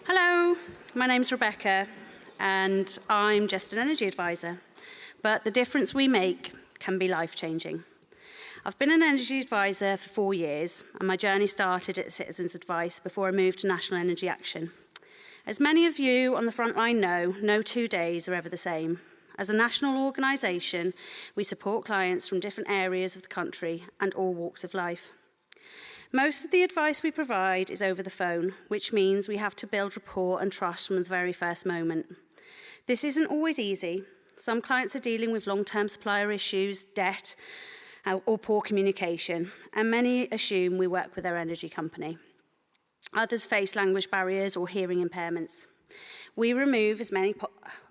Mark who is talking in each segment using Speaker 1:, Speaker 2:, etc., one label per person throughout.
Speaker 1: Hello, my name's Rebecca and I'm just an energy advisor, but the difference we make can be life-changing. I've been an energy advisor for 4 years and my journey started at Citizens Advice before I moved to National Energy Action. As many of you on the front line know, no 2 days are ever the same. As a national organisation, we support clients from different areas of the country and all walks of life. Most of the advice we provide is over the phone, which means we have to build rapport and trust from the very first moment. This isn't always easy. Some clients are dealing with long-term supplier issues, debt, or poor communication, and many assume we work with their energy company. Others face language barriers or hearing impairments. We remove as many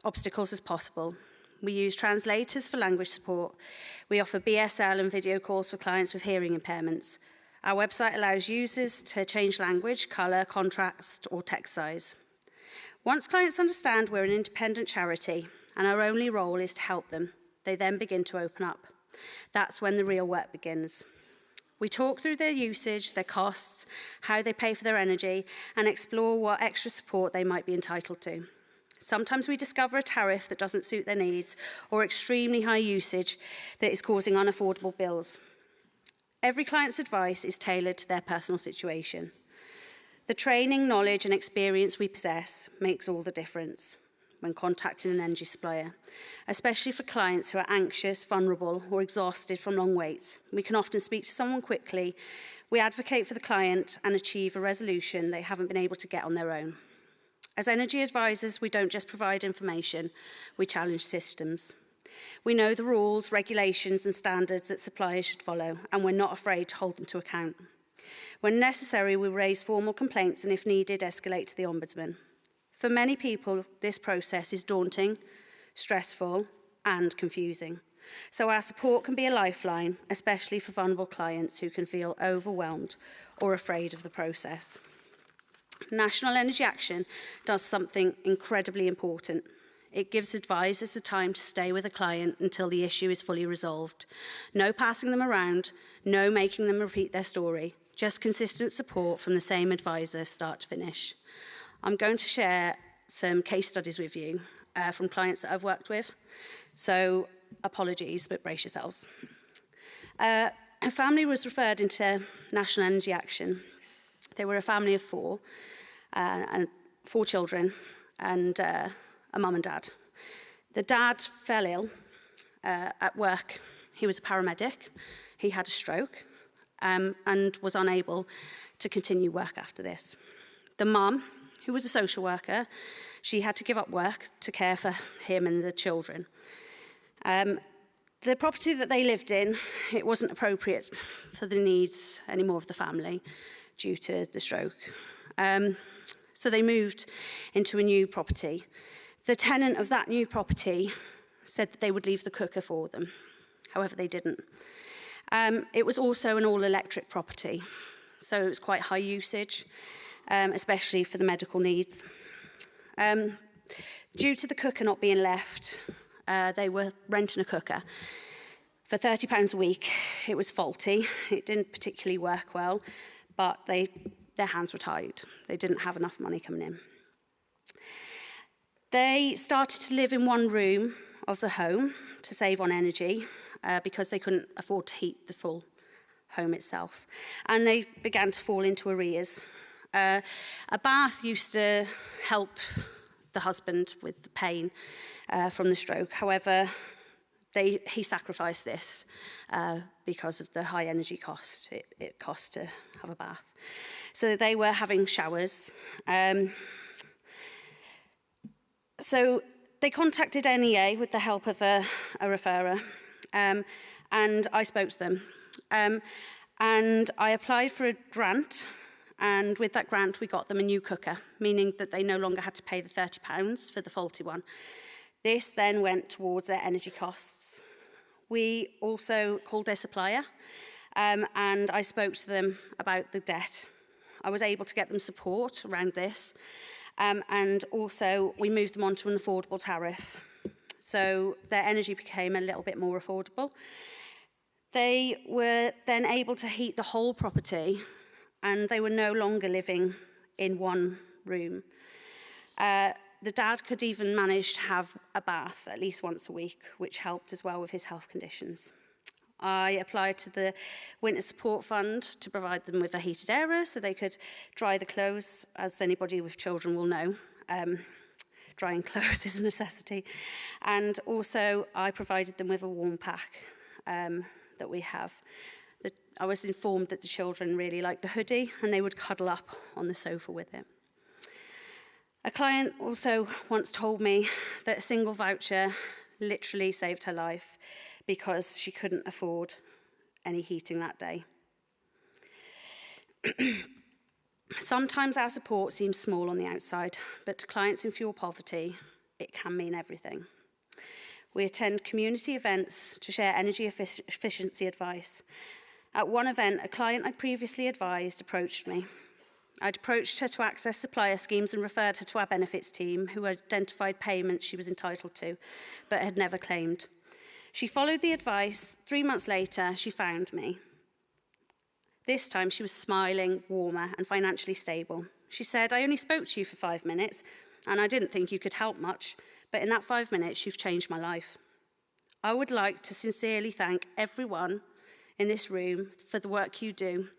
Speaker 1: obstacles as possible. We use translators for language support. We offer BSL and video calls for clients with hearing impairments. Our website allows users to change language, colour, contrast, or text size. Once clients understand we're an independent charity and our only role is to help them, they then begin to open up. That's when the real work begins. We talk through their usage, their costs, how they pay for their energy, and explore what extra support they might be entitled to. Sometimes we discover a tariff that doesn't suit their needs or extremely high usage that is causing unaffordable bills. Every client's advice is tailored to their personal situation. The training, knowledge, and experience we possess makes all the difference when contacting an energy supplier, especially for clients who are anxious, vulnerable, or exhausted from long waits. We can often speak to someone quickly, we advocate for the client, and achieve a resolution they haven't been able to get on their own. As energy advisors, we don't just provide information, we challenge systems. We know the rules, regulations, and standards that suppliers should follow, and we're not afraid to hold them to account. When necessary, we raise formal complaints and, if needed, escalate to the Ombudsman. For many people, this process is daunting, stressful, and confusing. So our support can be a lifeline, especially for vulnerable clients who can feel overwhelmed or afraid of the process. National Energy Action does something incredibly important. It gives advisors the time to stay with a client until the issue is fully resolved. No passing them around, no making them repeat their story, just consistent support from the same advisor start to finish. I'm going to share some case studies with you from clients that I've worked with. So apologies, but brace yourselves. A family was referred into National Energy Action. They were a family of 4, and 4 children, and a mum and dad. The dad fell ill at work. He was a paramedic. He had a stroke and was unable to continue work after this. The mum, who was a social worker, she had to give up work to care for him and the children. The property that they lived in, it wasn't appropriate for the needs anymore of the family due to the stroke. So they moved into a new property. The tenant of that new property said that they would leave the cooker for them. However, they didn't. It was also an all-electric property, so it was quite high usage, especially for the medical needs. Due to the cooker not being left, they were renting a cooker for £30 a week. It was faulty. It didn't particularly work well, but their hands were tied. They didn't have enough money coming in. They started to live in one room of the home to save on energy because they couldn't afford to heat the full home itself. And they began to fall into arrears. A bath used to help the husband with the pain from the stroke. However, he sacrificed this because of the high energy cost it cost to have a bath. So they were having showers. So they contacted NEA with the help of a referrer, and I spoke to them. And I applied for a grant, and with that grant we got them a new cooker, meaning that they no longer had to pay the £30 for the faulty one. This then went towards their energy costs. We also called their supplier, and I spoke to them about the debt. I was able to get them support around this, and also we moved them onto an affordable tariff. So their energy became a little bit more affordable. They were then able to heat the whole property, and they were no longer living in one room. The dad could even manage to have a bath at least once a week, which helped as well with his health conditions. I applied to the Winter Support Fund to provide them with a heated area so they could dry the clothes, as anybody with children will know. Drying clothes is a necessity. And also I provided them with a warm pack that we have. I was informed that the children really liked the hoodie and they would cuddle up on the sofa with it. A client also once told me that a single voucher literally saved her life because she couldn't afford any heating that day. Sometimes our support seems small on the outside, but to clients in fuel poverty, it can mean everything. We attend community events to share energy efficiency advice. At one event, a client I previously advised approached me. I'd approached her to access supplier schemes and referred her to our benefits team, who identified payments she was entitled to, but had never claimed. She followed the advice. 3 months later, she found me. This time, she was smiling, warmer, and financially stable. She said, "I only spoke to you for 5 minutes, and I didn't think you could help much, but in that 5 minutes, you've changed my life." I would like to sincerely thank everyone in this room for the work you do.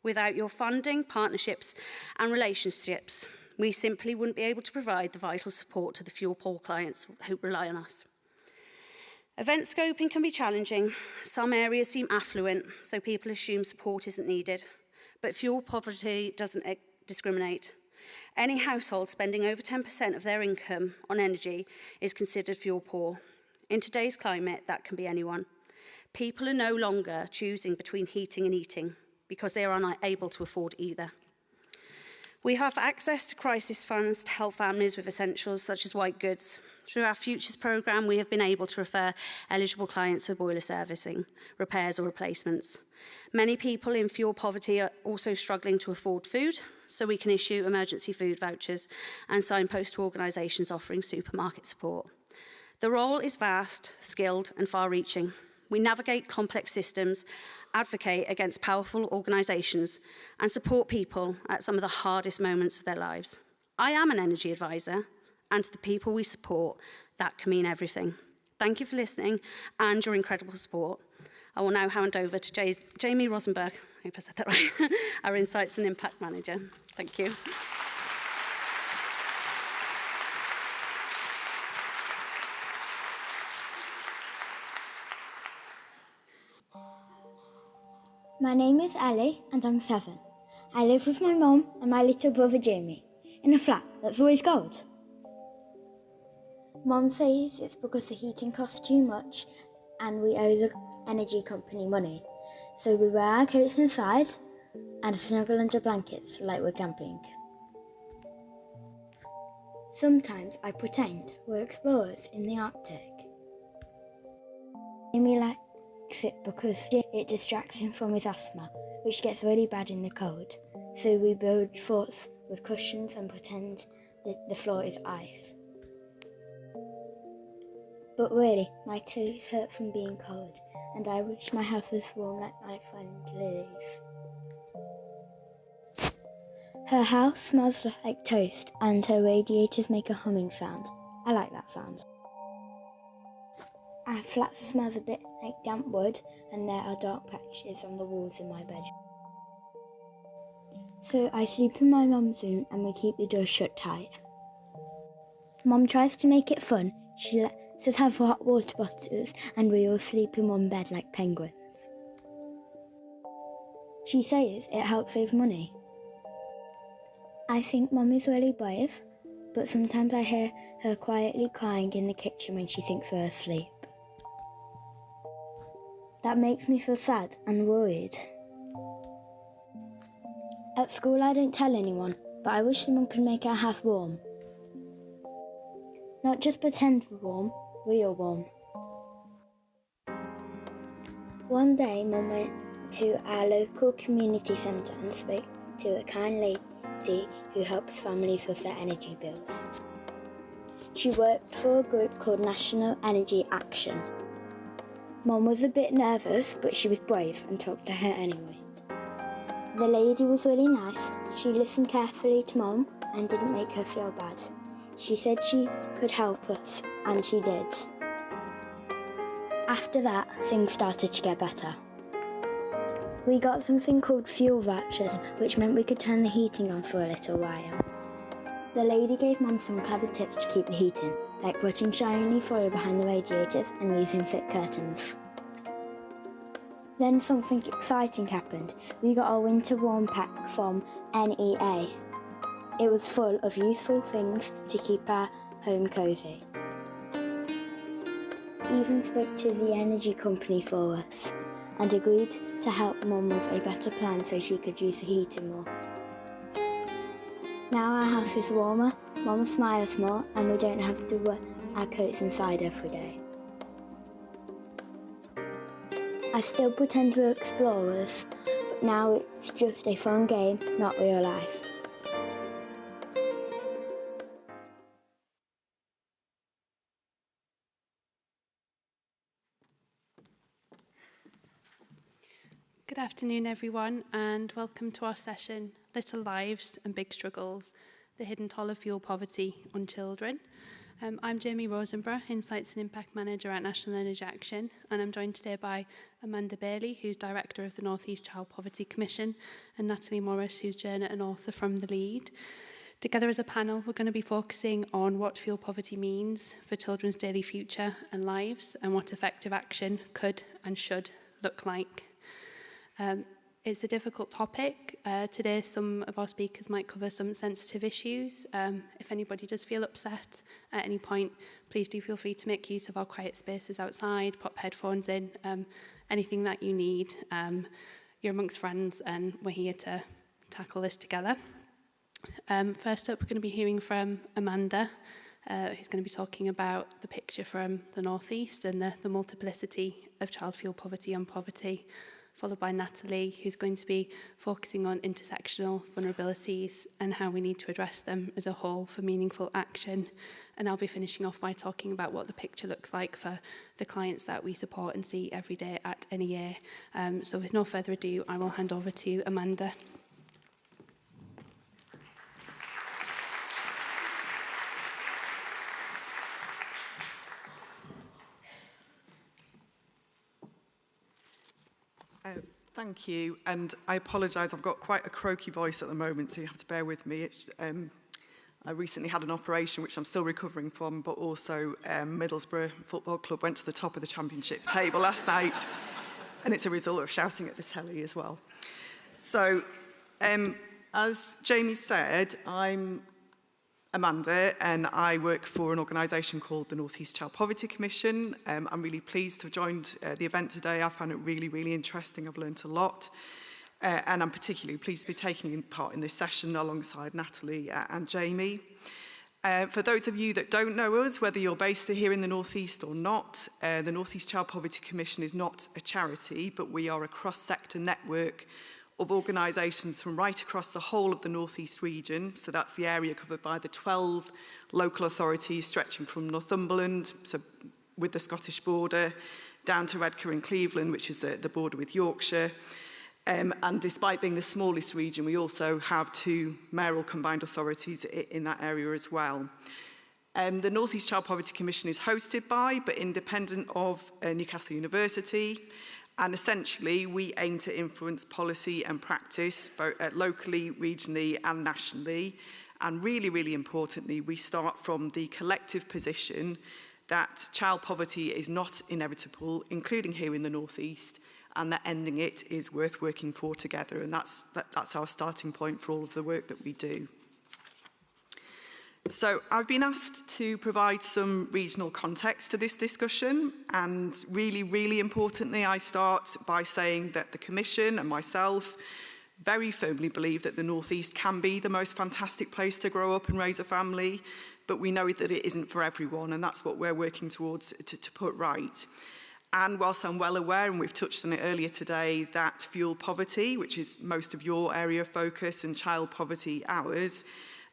Speaker 1: Without your funding, partnerships, and relationships, we simply wouldn't be able to provide the vital support to the fuel poor clients who rely on us. Event scoping can be challenging. Some areas seem affluent, so people assume support isn't needed. But fuel poverty doesn't discriminate. Any household spending over 10% of their income on energy is considered fuel poor. In today's climate, that can be anyone. People are no longer choosing between heating and eating because they are unable to afford either. We have access to crisis funds to help families with essentials such as white goods. Through our Futures programme, we have been able to refer eligible clients for boiler servicing, repairs or replacements. Many people in fuel poverty are also struggling to afford food, so we can issue emergency food vouchers and signpost to organisations offering supermarket support. The role is vast, skilled and far-reaching. We navigate complex systems, advocate against powerful organisations and support people at some of the hardest moments of their lives. I am an energy advisor, and to the people we support, that can mean everything. Thank you for listening and your incredible support. I will now hand over to Jamie Rosenberg, I hope I said that right, our Insights and Impact Manager. Thank you.
Speaker 2: My name is Ellie and I'm 7. I live with my mum and my little brother Jamie in a flat that's always cold. Mum says it's because the heating costs too much and we owe the energy company money, so we wear our coats inside and snuggle under blankets like we're camping. Sometimes I pretend we're explorers in the Arctic. Jamie likes it because it distracts him from his asthma, which gets really bad in the cold, so we build forts with cushions and pretend that the floor is ice. But really, my toes hurt from being cold, and I wish my house was warm like my friend Lily's. Her house smells like toast, and her radiators make a humming sound. I like that sound. Our flat smells a bit like damp wood, and there are dark patches on the walls in my bedroom. So I sleep in my mum's room and we keep the door shut tight. Mum tries to make it fun. She lets us have hot water bottles and we all sleep in one bed like penguins. She says it helps save money. I think Mum is really brave, but sometimes I hear her quietly crying in the kitchen when she thinks we're asleep. That makes me feel sad and worried. At school I don't tell anyone, but I wish someone could make our house warm. Not just pretend we're warm, real warm. One day Mum went to our local community centre and spoke to a kind lady who helps families with their energy bills. She worked for a group called National Energy Action. Mum was a bit nervous, but she was brave and talked to her anyway. The lady was really nice. She listened carefully to Mum and didn't make her feel bad. She said she could help us, and she did. After that, things started to get better. We got something called fuel vouchers, which meant we could turn the heating on for a little while. The lady gave Mum some clever tips to keep the heat in, like putting shiny foil behind the radiators and using thick curtains. Then something exciting happened. We got our winter warm pack from NEA. It was full of useful things to keep our home cosy. Even spoke to the energy company for us and agreed to help Mum with a better plan so she could use the heating more. Now our house is warmer, Mum smiles more, and we don't have to wear our coats inside every day. I still pretend we're explorers, but now it's just a fun game, not real life.
Speaker 3: Good afternoon, everyone, and welcome to our session, Little Lives and Big Struggles, the hidden toll of fuel poverty on children. I'm Jamie Rosenborough, Insights and Impact Manager at National Energy Action, and I'm joined today by Amanda Bailey, who's Director of the North East Child Poverty Commission, and Natalie Morris, who's journo and author from The Lead. Together as a panel, we're going to be focusing on what fuel poverty means for children's daily future and lives, and what effective action could and should look like. It's a difficult topic. Today, some of our speakers might cover some sensitive issues. If anybody does feel upset at any point, please do feel free to make use of our quiet spaces outside, pop headphones in, anything that you need. You're amongst friends and we're here to tackle this together. First up, we're going to be hearing from Amanda, who's going to be talking about the picture from the North East and the multiplicity of child fuel poverty and poverty, followed by Natalie, who's going to be focusing on intersectional vulnerabilities and how we need to address them as a whole for meaningful action. And I'll be finishing off by talking about what the picture looks like for the clients that we support and see every day at NEA. So with no further ado, I will hand over to Amanda.
Speaker 4: Thank you, and I apologise, I've got quite a croaky voice at the moment, so you have to bear with me. I recently had an operation, which I'm still recovering from, but also Middlesbrough Football Club went to the top of the championship table last night, and it's a result of shouting at the telly as well. So, as Jamie said, I'm Amanda, and I work for an organisation called the North East Child Poverty Commission. I'm really pleased to have joined the event today. I found it really, really interesting. I've learnt a lot. And I'm particularly pleased to be taking part in this session alongside Natalie and Jamie. For those of you that don't know us, whether you're based here in the North East or not, the North East Child Poverty Commission is not a charity, but we are a cross-sector network of organisations from right across the whole of the North East region. So that's the area covered by the 12 local authorities stretching from Northumberland, so with the Scottish border, down to Redcar and Cleveland, which is the border with Yorkshire. And despite being the smallest region, we also have 2 mayoral combined authorities in that area as well. The North East Child Poverty Commission is hosted by, but independent of, Newcastle University. And essentially, we aim to influence policy and practice, both locally, regionally, and nationally. And really, really importantly, we start from the collective position that child poverty is not inevitable, including here in the North East, and that ending it is worth working for together. And that's our starting point for all of the work that we do. So I've been asked to provide some regional context to this discussion, and really, really importantly, I start by saying that the Commission and myself very firmly believe that the North East can be the most fantastic place to grow up and raise a family, but we know that it isn't for everyone, and that's what we're working towards to put right. And whilst I'm well aware, and we've touched on it earlier today, that fuel poverty, which is most of your area of focus, and child poverty ours,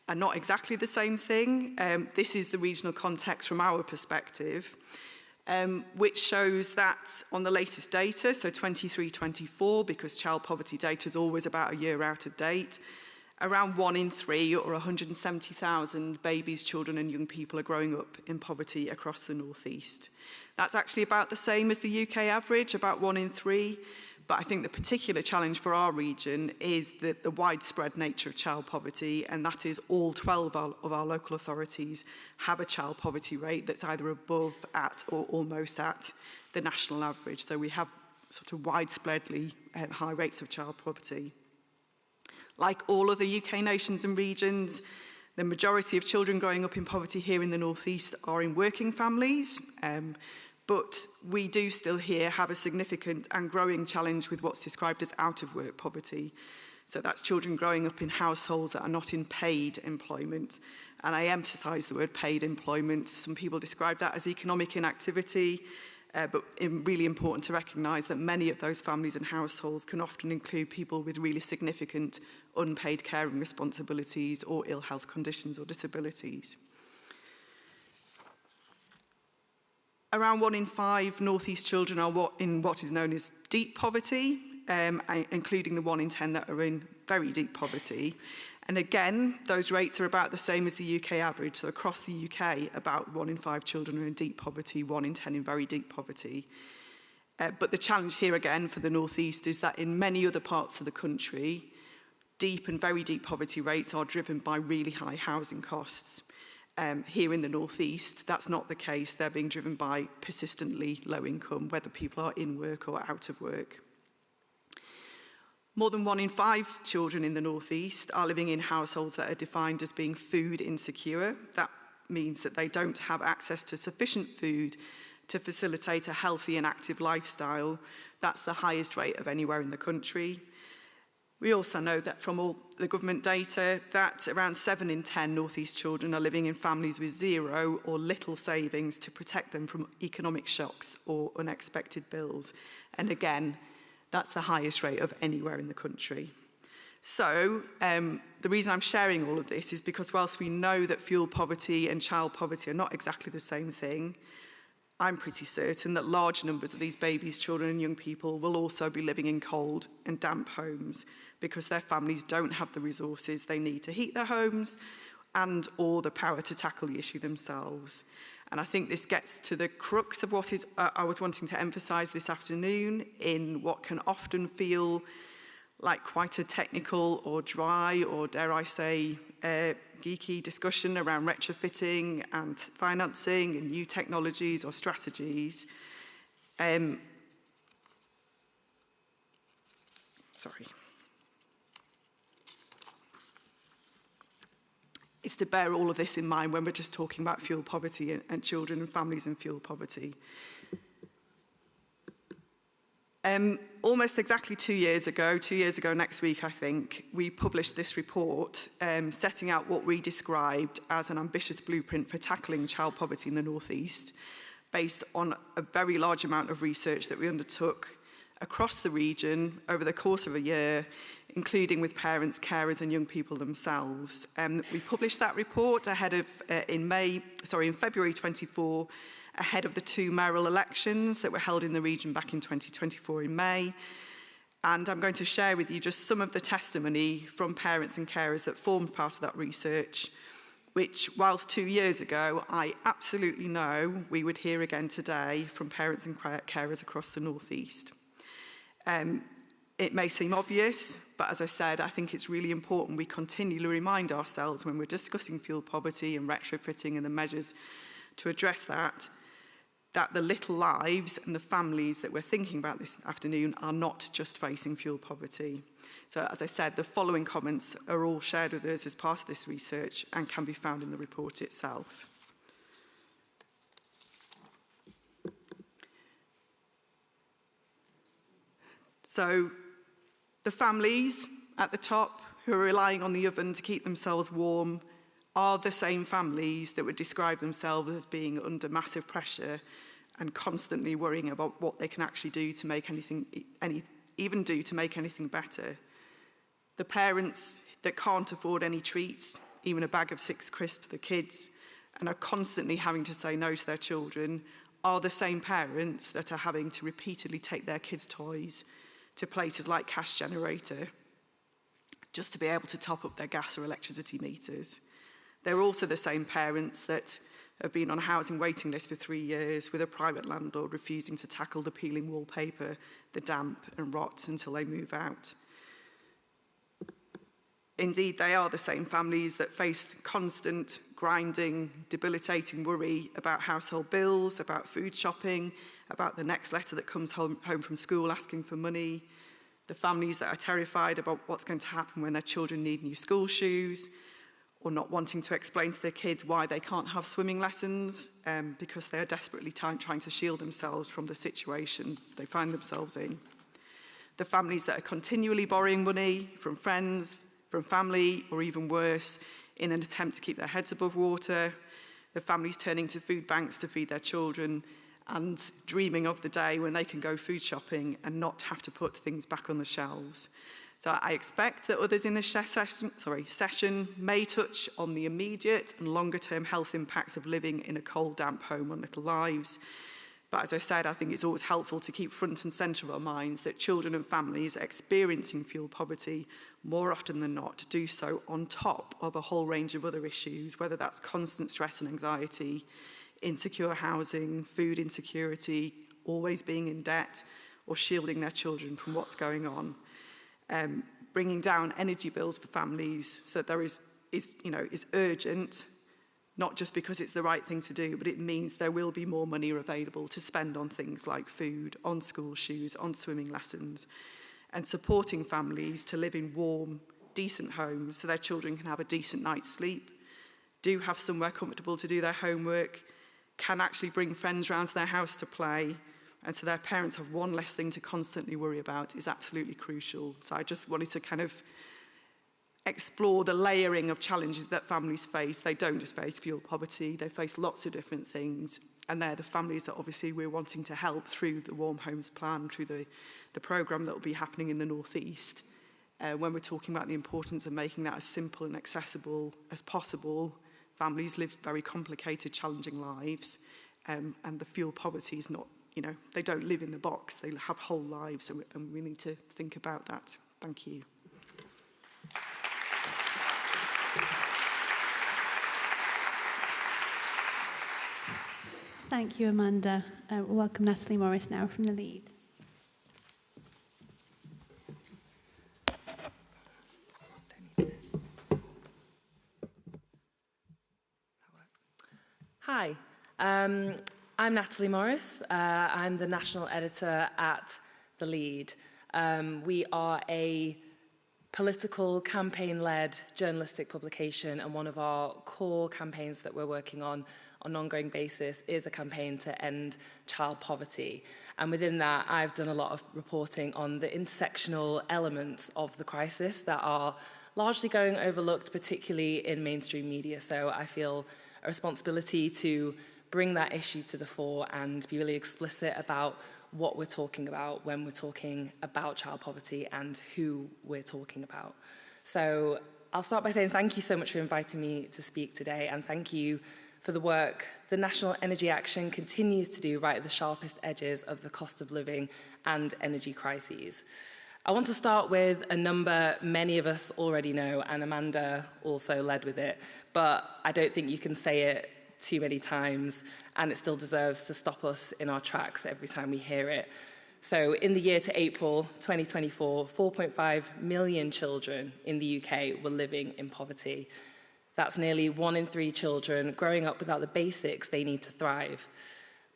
Speaker 4: are not exactly the same thing. This is the regional context from our perspective, which shows that on the latest data, so 23-24, because child poverty data is always about a year out of date, Around 1 in 3, or 170,000 babies, children and young people are growing up in poverty across the North East. That's actually about the same as the UK average, about 1 in 3. But I think the particular challenge for our region is the widespread nature of child poverty, and that is all 12 of our local authorities have a child poverty rate that's either above, at, or almost at the national average. So we have sort of widespreadly high rates of child poverty. Like all other UK nations and regions, the majority of children growing up in poverty here in the North East are in working families, but we do still here have a significant and growing challenge with what's described as out-of-work poverty. So that's children growing up in households that are not in paid employment. And I emphasise the word paid employment. Some people describe that as economic inactivity, but really important to recognise that many of those families and households can often include people with really significant unpaid caring responsibilities or ill health conditions or disabilities. Around 1 in 5 North East children are in what is known as deep poverty, including the 1 in 10 that are in very deep poverty. And again, those rates are about the same as the UK average. So across the UK, about 1 in 5 children are in deep poverty, 1 in 10 in very deep poverty. But the challenge here again for the North East is that in many other parts of the country, deep and very deep poverty rates are driven by really high housing costs. Here in the North East, that's not the case. They're being driven by persistently low income, whether people are in work or out of work. More than 1 in 5 children in the North East are living in households that are defined as being food insecure. That means that they don't have access to sufficient food to facilitate a healthy and active lifestyle. That's the highest rate of anywhere in the country. We also know that from all the government data that around 7 in 10 North East children are living in families with zero or little savings to protect them from economic shocks or unexpected bills. And again, that's the highest rate of anywhere in the country. So the reason I'm sharing all of this is because whilst we know that fuel poverty and child poverty are not exactly the same thing, I'm pretty certain that large numbers of these babies, children and young people will also be living in cold and damp homes because their families don't have the resources they need to heat their homes and or the power to tackle the issue themselves. And I think this gets to the crux of what I was wanting to emphasise this afternoon in what can often feel like quite a technical or dry or, dare I say, geeky discussion around retrofitting and financing and new technologies or strategies. It's to bear all of this in mind when we're just talking about fuel poverty and children and families in fuel poverty. Almost exactly 2 years ago next week, I think, we published this report setting out what we described as an ambitious blueprint for tackling child poverty in the North East, based on a very large amount of research that we undertook across the region over the course of a year, including with parents, carers and young people themselves. We published that report ahead of, in February 24, ahead of the 2 mayoral elections that were held in the region back in 2024 in May. And I'm going to share with you just some of the testimony from parents and carers that formed part of that research, which, whilst 2 years ago, I absolutely know we would hear again today from parents and carers across the North East. It may seem obvious, but as I said, I think it's really important we continually remind ourselves when we're discussing fuel poverty and retrofitting and the measures to address that the little lives and the families that we're thinking about this afternoon are not just facing fuel poverty. So as I said, the following comments are all shared with us as part of this research and can be found in the report itself. So the families at the top who are relying on the oven to keep themselves warm are the same families that would describe themselves as being under massive pressure and constantly worrying about what they can actually do to make anything better. The parents that can't afford any treats, even a bag of 6 crisps for the kids, and are constantly having to say no to their children, are the same parents that are having to repeatedly take their kids' toys to places like Cash Generator. just to be able to top up their gas or electricity meters. They're also the same parents that have been on a housing waiting list for 3 years with a private landlord refusing to tackle the peeling wallpaper, the damp and rot until they move out. Indeed, they are the same families that face constant, grinding, debilitating worry about household bills, about food shopping, about the next letter that comes home from school asking for money, the families that are terrified about what's going to happen when their children need new school shoes, or not wanting to explain to their kids why they can't have swimming lessons because they are desperately trying to shield themselves from the situation they find themselves in. The families that are continually borrowing money from friends, from family, or even worse, in an attempt to keep their heads above water. The families turning to food banks to feed their children and dreaming of the day when they can go food shopping and not have to put things back on the shelves. So I expect that others in this session may touch on the immediate and longer-term health impacts of living in a cold, damp home on Little Lives. But as I said, I think it's always helpful to keep front and centre of our minds that children and families experiencing fuel poverty more often than not do so on top of a whole range of other issues, whether that's constant stress and anxiety, insecure housing, food insecurity, always being in debt, or shielding their children from what's going on. Bringing down energy bills for families so there is urgent, not just because it's the right thing to do, but it means there will be more money available to spend on things like food, on school shoes, on swimming lessons, and supporting families to live in warm, decent homes so their children can have a decent night's sleep, do have somewhere comfortable to do their homework, can actually bring friends round to their house to play, and so their parents have one less thing to constantly worry about is absolutely crucial. So I just wanted to kind of explore the layering of challenges that families face. They don't just face fuel poverty, they face lots of different things. And they're the families that obviously we're wanting to help through the Warm Homes Plan, through the programme that will be happening in the North East. When we're talking about the importance of making that as simple and accessible as possible, families live very complicated, challenging lives. And the fuel poverty is not, they don't live in the box, they have whole lives, and we need to think about that. Thank you.
Speaker 3: Thank you, Amanda. Welcome Natalie Morris now from the lead.
Speaker 5: Hi, I'm Natalie Morris. I'm the national editor at The Lead. We are a political, campaign-led journalistic publication, and one of our core campaigns that we're working on an ongoing basis is a campaign to end child poverty. And within that, I've done a lot of reporting on the intersectional elements of the crisis that are largely going overlooked, particularly in mainstream media. So I feel a responsibility to bring that issue to the fore and be really explicit about what we're talking about when we're talking about child poverty and who we're talking about. So I'll start by saying thank you so much for inviting me to speak today, and thank you for the work the National Energy Action continues to do right at the sharpest edges of the cost of living and energy crises. I want to start with a number many of us already know, and Amanda also led with it, but I don't think you can say it too many times, and it still deserves to stop us in our tracks every time we hear it. So in the year to April 2024, 4.5 million children in the UK were living in poverty. That's nearly 1 in 3 children growing up without the basics they need to thrive.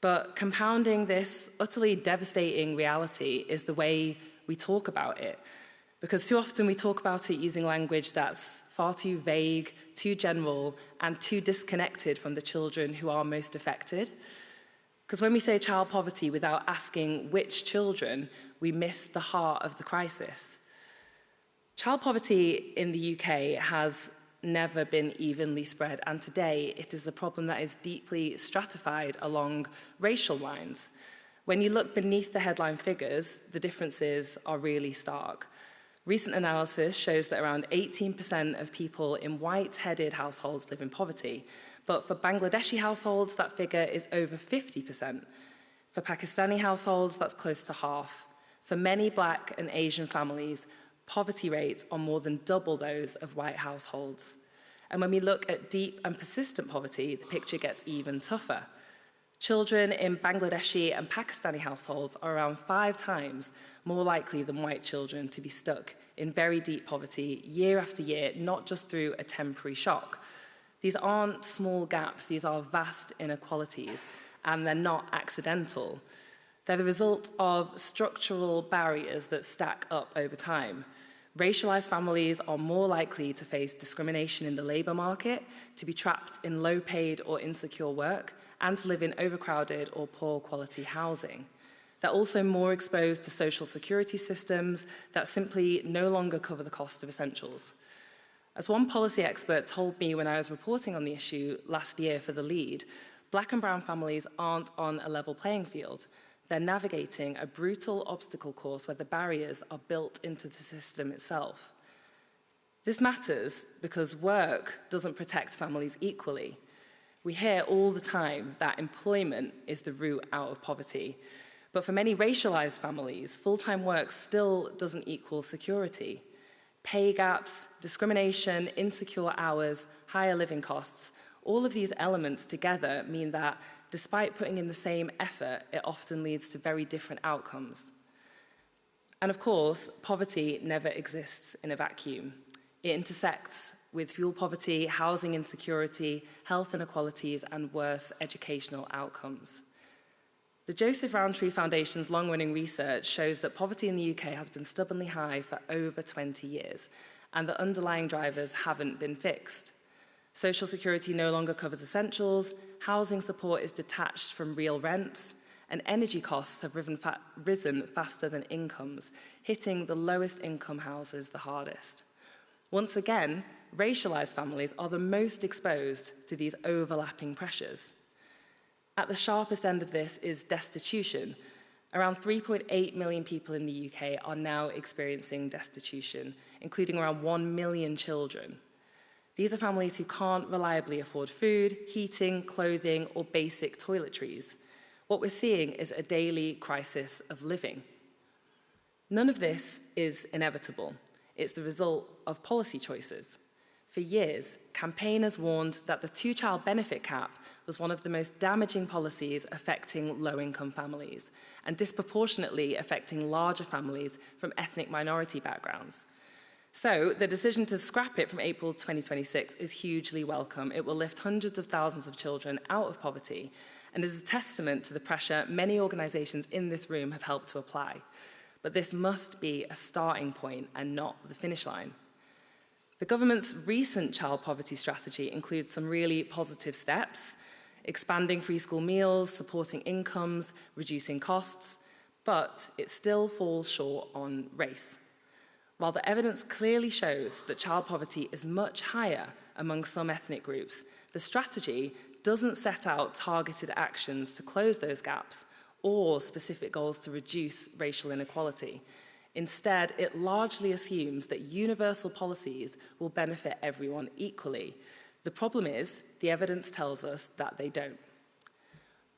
Speaker 5: But compounding this utterly devastating reality is the way we talk about it. Because too often we talk about it using language that's far too vague, too general, and too disconnected from the children who are most affected. Because when we say child poverty without asking which children, we miss the heart of the crisis. Child poverty in the UK has never been evenly spread, and today it is a problem that is deeply stratified along racial lines. When you look beneath the headline figures, the differences are really stark. Recent analysis shows that around 18% of people in white-headed households live in poverty, but for Bangladeshi households, that figure is over 50%. For Pakistani households, that's close to half. For many Black and Asian families, Poverty rates are more than double those of white households. And when we look at deep and persistent poverty, the picture gets even tougher. Children in Bangladeshi and Pakistani households are around 5 times more likely than white children to be stuck in very deep poverty year after year, not just through a temporary shock. These aren't small gaps, these are vast inequalities, and they're not accidental. They're the result of structural barriers that stack up over time. Racialized families are more likely to face discrimination in the labor market, to be trapped in low-paid or insecure work, and to live in overcrowded or poor quality housing. They're also more exposed to social security systems that simply no longer cover the cost of essentials. As one policy expert told me when I was reporting on the issue last year for the lead, Black and brown families aren't on a level playing field. They're navigating a brutal obstacle course where the barriers are built into the system itself. This matters because work doesn't protect families equally. We hear all the time that employment is the route out of poverty. But for many racialized families, full-time work still doesn't equal security. Pay gaps, discrimination, insecure hours, higher living costs, all of these elements together mean that despite putting in the same effort, it often leads to very different outcomes. And of course, poverty never exists in a vacuum. It intersects with fuel poverty, housing insecurity, health inequalities, and worse educational outcomes. The Joseph Rowntree Foundation's long-running research shows that poverty in the UK has been stubbornly high for over 20 years, and the underlying drivers haven't been fixed. Social security no longer covers essentials, housing support is detached from real rents, and energy costs have risen faster than incomes, hitting the lowest income houses the hardest. Once again, racialized families are the most exposed to these overlapping pressures. At the sharpest end of this is destitution. Around 3.8 million people in the UK are now experiencing destitution, including around 1 million children. These are families who can't reliably afford food, heating, clothing, or basic toiletries. What we're seeing is a daily crisis of living. None of this is inevitable. It's the result of policy choices. For years, campaigners warned that the 2-child benefit cap was one of the most damaging policies affecting low-income families and disproportionately affecting larger families from ethnic minority backgrounds. So the decision to scrap it from April 2026 is hugely welcome. It will lift hundreds of thousands of children out of poverty and is a testament to the pressure many organisations in this room have helped to apply. But this must be a starting point and not the finish line. The government's recent child poverty strategy includes some really positive steps, expanding free school meals, supporting incomes, reducing costs, but it still falls short on race. While the evidence clearly shows that child poverty is much higher among some ethnic groups, the strategy doesn't set out targeted actions to close those gaps or specific goals to reduce racial inequality. Instead, it largely assumes that universal policies will benefit everyone equally. The problem is, the evidence tells us that they don't.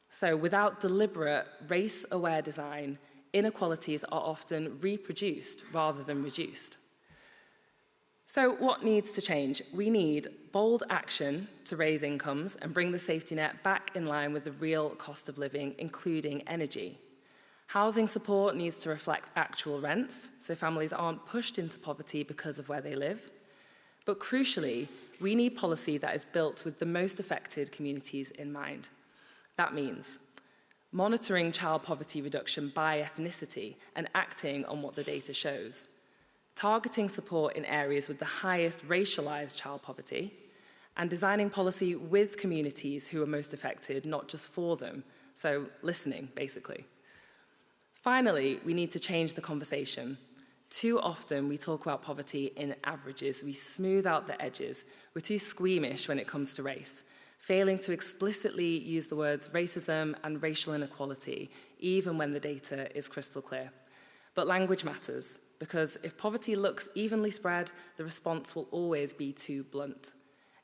Speaker 5: So without deliberate, race-aware design, inequalities are often reproduced rather than reduced. So what needs to change? We need bold action to raise incomes and bring the safety net back in line with the real cost of living, including energy. Housing support needs to reflect actual rents, so families aren't pushed into poverty because of where they live. But crucially, we need policy that is built with the most affected communities in mind. That means monitoring child poverty reduction by ethnicity and acting on what the data shows, targeting support in areas with the highest racialized child poverty, and designing policy with communities who are most affected, not just for them, so listening, basically. Finally, we need to change the conversation. Too often, we talk about poverty in averages. We smooth out the edges. We're too squeamish when it comes to race, failing to explicitly use the words racism and racial inequality, even when the data is crystal clear. But language matters, because if poverty looks evenly spread, the response will always be too blunt.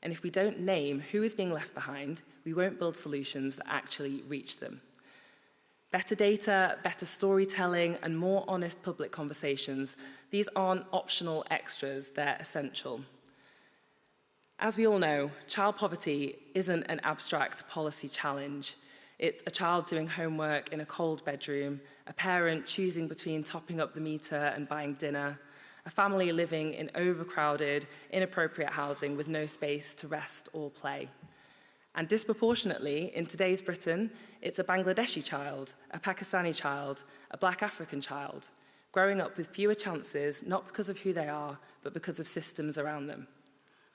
Speaker 5: And if we don't name who is being left behind, we won't build solutions that actually reach them. Better data, better storytelling, and more honest public conversations. These aren't optional extras, they're essential. As we all know, child poverty isn't an abstract policy challenge. It's a child doing homework in a cold bedroom, a parent choosing between topping up the meter and buying dinner, a family living in overcrowded, inappropriate housing with no space to rest or play. And disproportionately, in today's Britain, it's a Bangladeshi child, a Pakistani child, a Black African child, growing up with fewer chances, not because of who they are, but because of systems around them.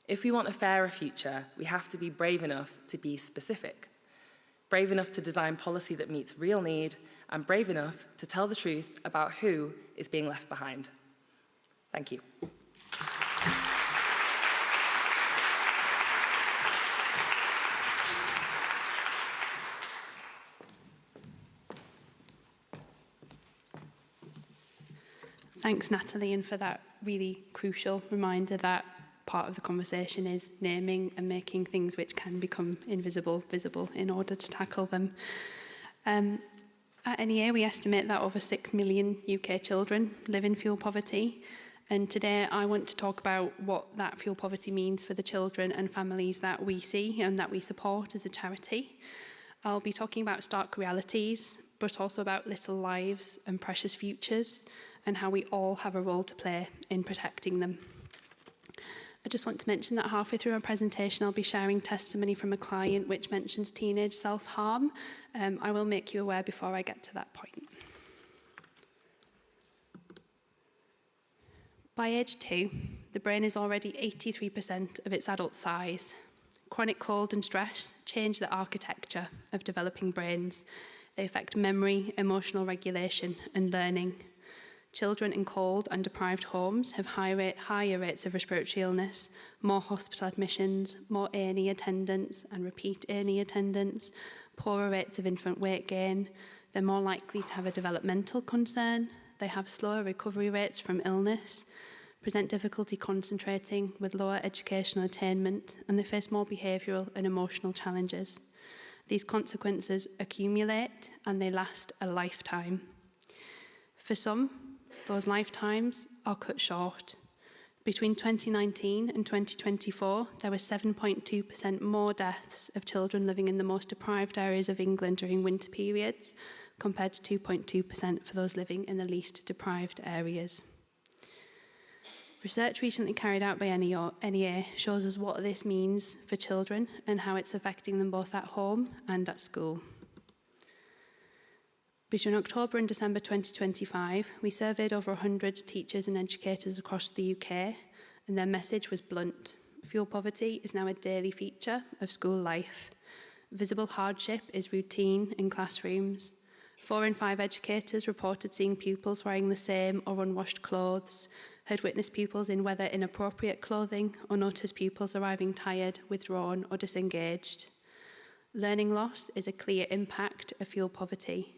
Speaker 5: If we want a fairer future, we have to be brave enough to be specific, brave enough to design policy that meets real need, and brave enough to tell the truth about who is being left behind. Thank you.
Speaker 3: Thanks, Natalie, and for that really crucial reminder that part of the conversation is naming and making things which can become invisible visible in order to tackle them. At NEA, we estimate that over 6 million UK children live in fuel poverty. And today I want to talk about what that fuel poverty means for the children and families that we see and that we support as a charity. I'll be talking about stark realities, but also about little lives and precious futures, and how we all have a role to play in protecting them. I just want to mention that halfway through our presentation, I'll be sharing testimony from a client which mentions teenage self-harm. I will make you aware before I get to that point. By age 2, the brain is already 83% of its adult size. Chronic cold and stress change the architecture of developing brains. They affect memory, emotional regulation, and learning. Children in cold and deprived homes have higher rates of respiratory illness, more hospital admissions, more A&E attendance and repeat A&E attendance, poorer rates of infant weight gain. They're more likely to have a developmental concern. They have slower recovery rates from illness, present difficulty concentrating with lower educational attainment, and they face more behavioural and emotional challenges. These consequences accumulate and they last a lifetime. For some, those lifetimes are cut short. Between 2019 and 2024, there were 7.2% more deaths of children living in the most deprived areas of England during winter periods, compared to 2.2% for those living in the least deprived areas. Research recently carried out by NEA shows us what this means for children and how it's affecting them both at home and at school. Between October and December 2025, we surveyed over 100 teachers and educators across the UK, and their message was blunt. Fuel poverty is now a daily feature of school life. Visible hardship is routine in classrooms. 4 in 5 educators reported seeing pupils wearing the same or unwashed clothes, had witnessed pupils in whether inappropriate clothing, or noticed pupils arriving tired, withdrawn, or disengaged. Learning loss is a clear impact of fuel poverty.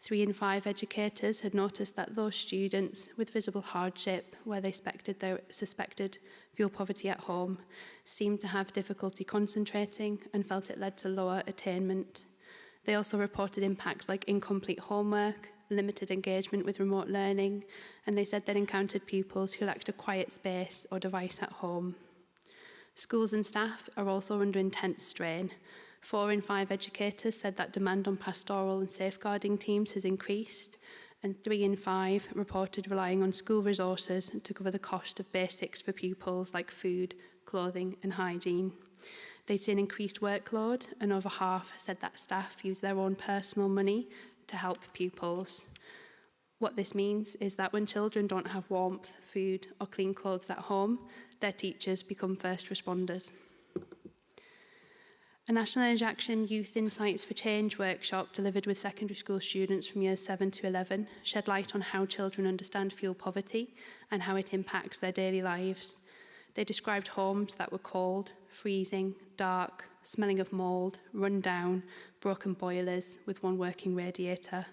Speaker 3: 3 in 5 educators had noticed that those students with visible hardship, where they suspected fuel poverty at home, seemed to have difficulty concentrating and felt it led to lower attainment. They also reported impacts like incomplete homework, limited engagement with remote learning, and they said they'd encountered pupils who lacked a quiet space or device at home. Schools and staff are also under intense strain. 4 in 5 educators said that demand on pastoral and safeguarding teams has increased, and 3 in 5 reported relying on school resources to cover the cost of basics for pupils like food, clothing and hygiene. They'd seen increased workload, and over half said that staff use their own personal money to help pupils. What this means is that when children don't have warmth, food or clean clothes at home, their teachers become first responders. A National Energy Action Youth Insights for Change workshop delivered with secondary school students from years 7 to 11 shed light on how children understand fuel poverty and how it impacts their daily lives. They described homes that were cold, freezing, dark, smelling of mould, run down, broken boilers with one working radiator.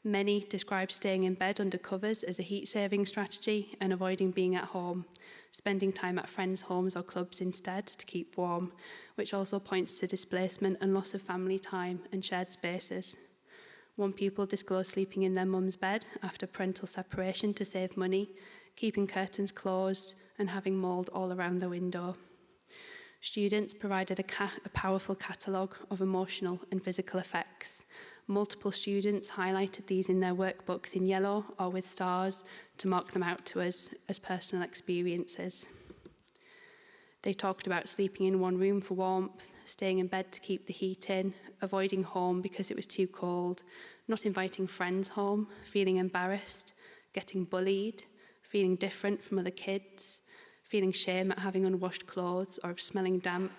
Speaker 3: Many described staying in bed under covers as a heat-saving strategy and avoiding being at home, spending time at friends' homes or clubs instead to keep warm, which also points to displacement and loss of family time and shared spaces. One pupil disclosed sleeping in their mum's bed after parental separation to save money, keeping curtains closed and having mould all around the window. Students provided a powerful catalogue of emotional and physical effects. Multiple students highlighted these in their workbooks in yellow or with stars to mark them out to us as personal experiences. They talked about sleeping in one room for warmth, staying in bed to keep the heat in, avoiding home because it was too cold, not inviting friends home, feeling embarrassed, getting bullied, feeling different from other kids, feeling shame at having unwashed clothes or of smelling damp,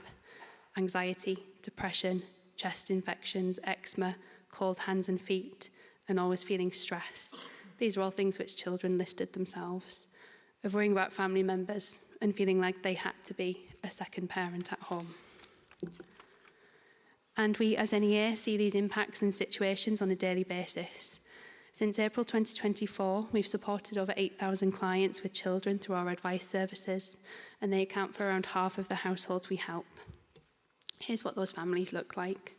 Speaker 3: anxiety, depression, chest infections, eczema, cold hands and feet, and always feeling stressed. These are all things which children listed themselves, of worrying about family members and feeling like they had to be a second parent at home. And we as NEA see these impacts and situations on a daily basis. Since April 2024, we've supported over 8,000 clients with children through our advice services, and they account for around half of the households we help. Here's what those families look like.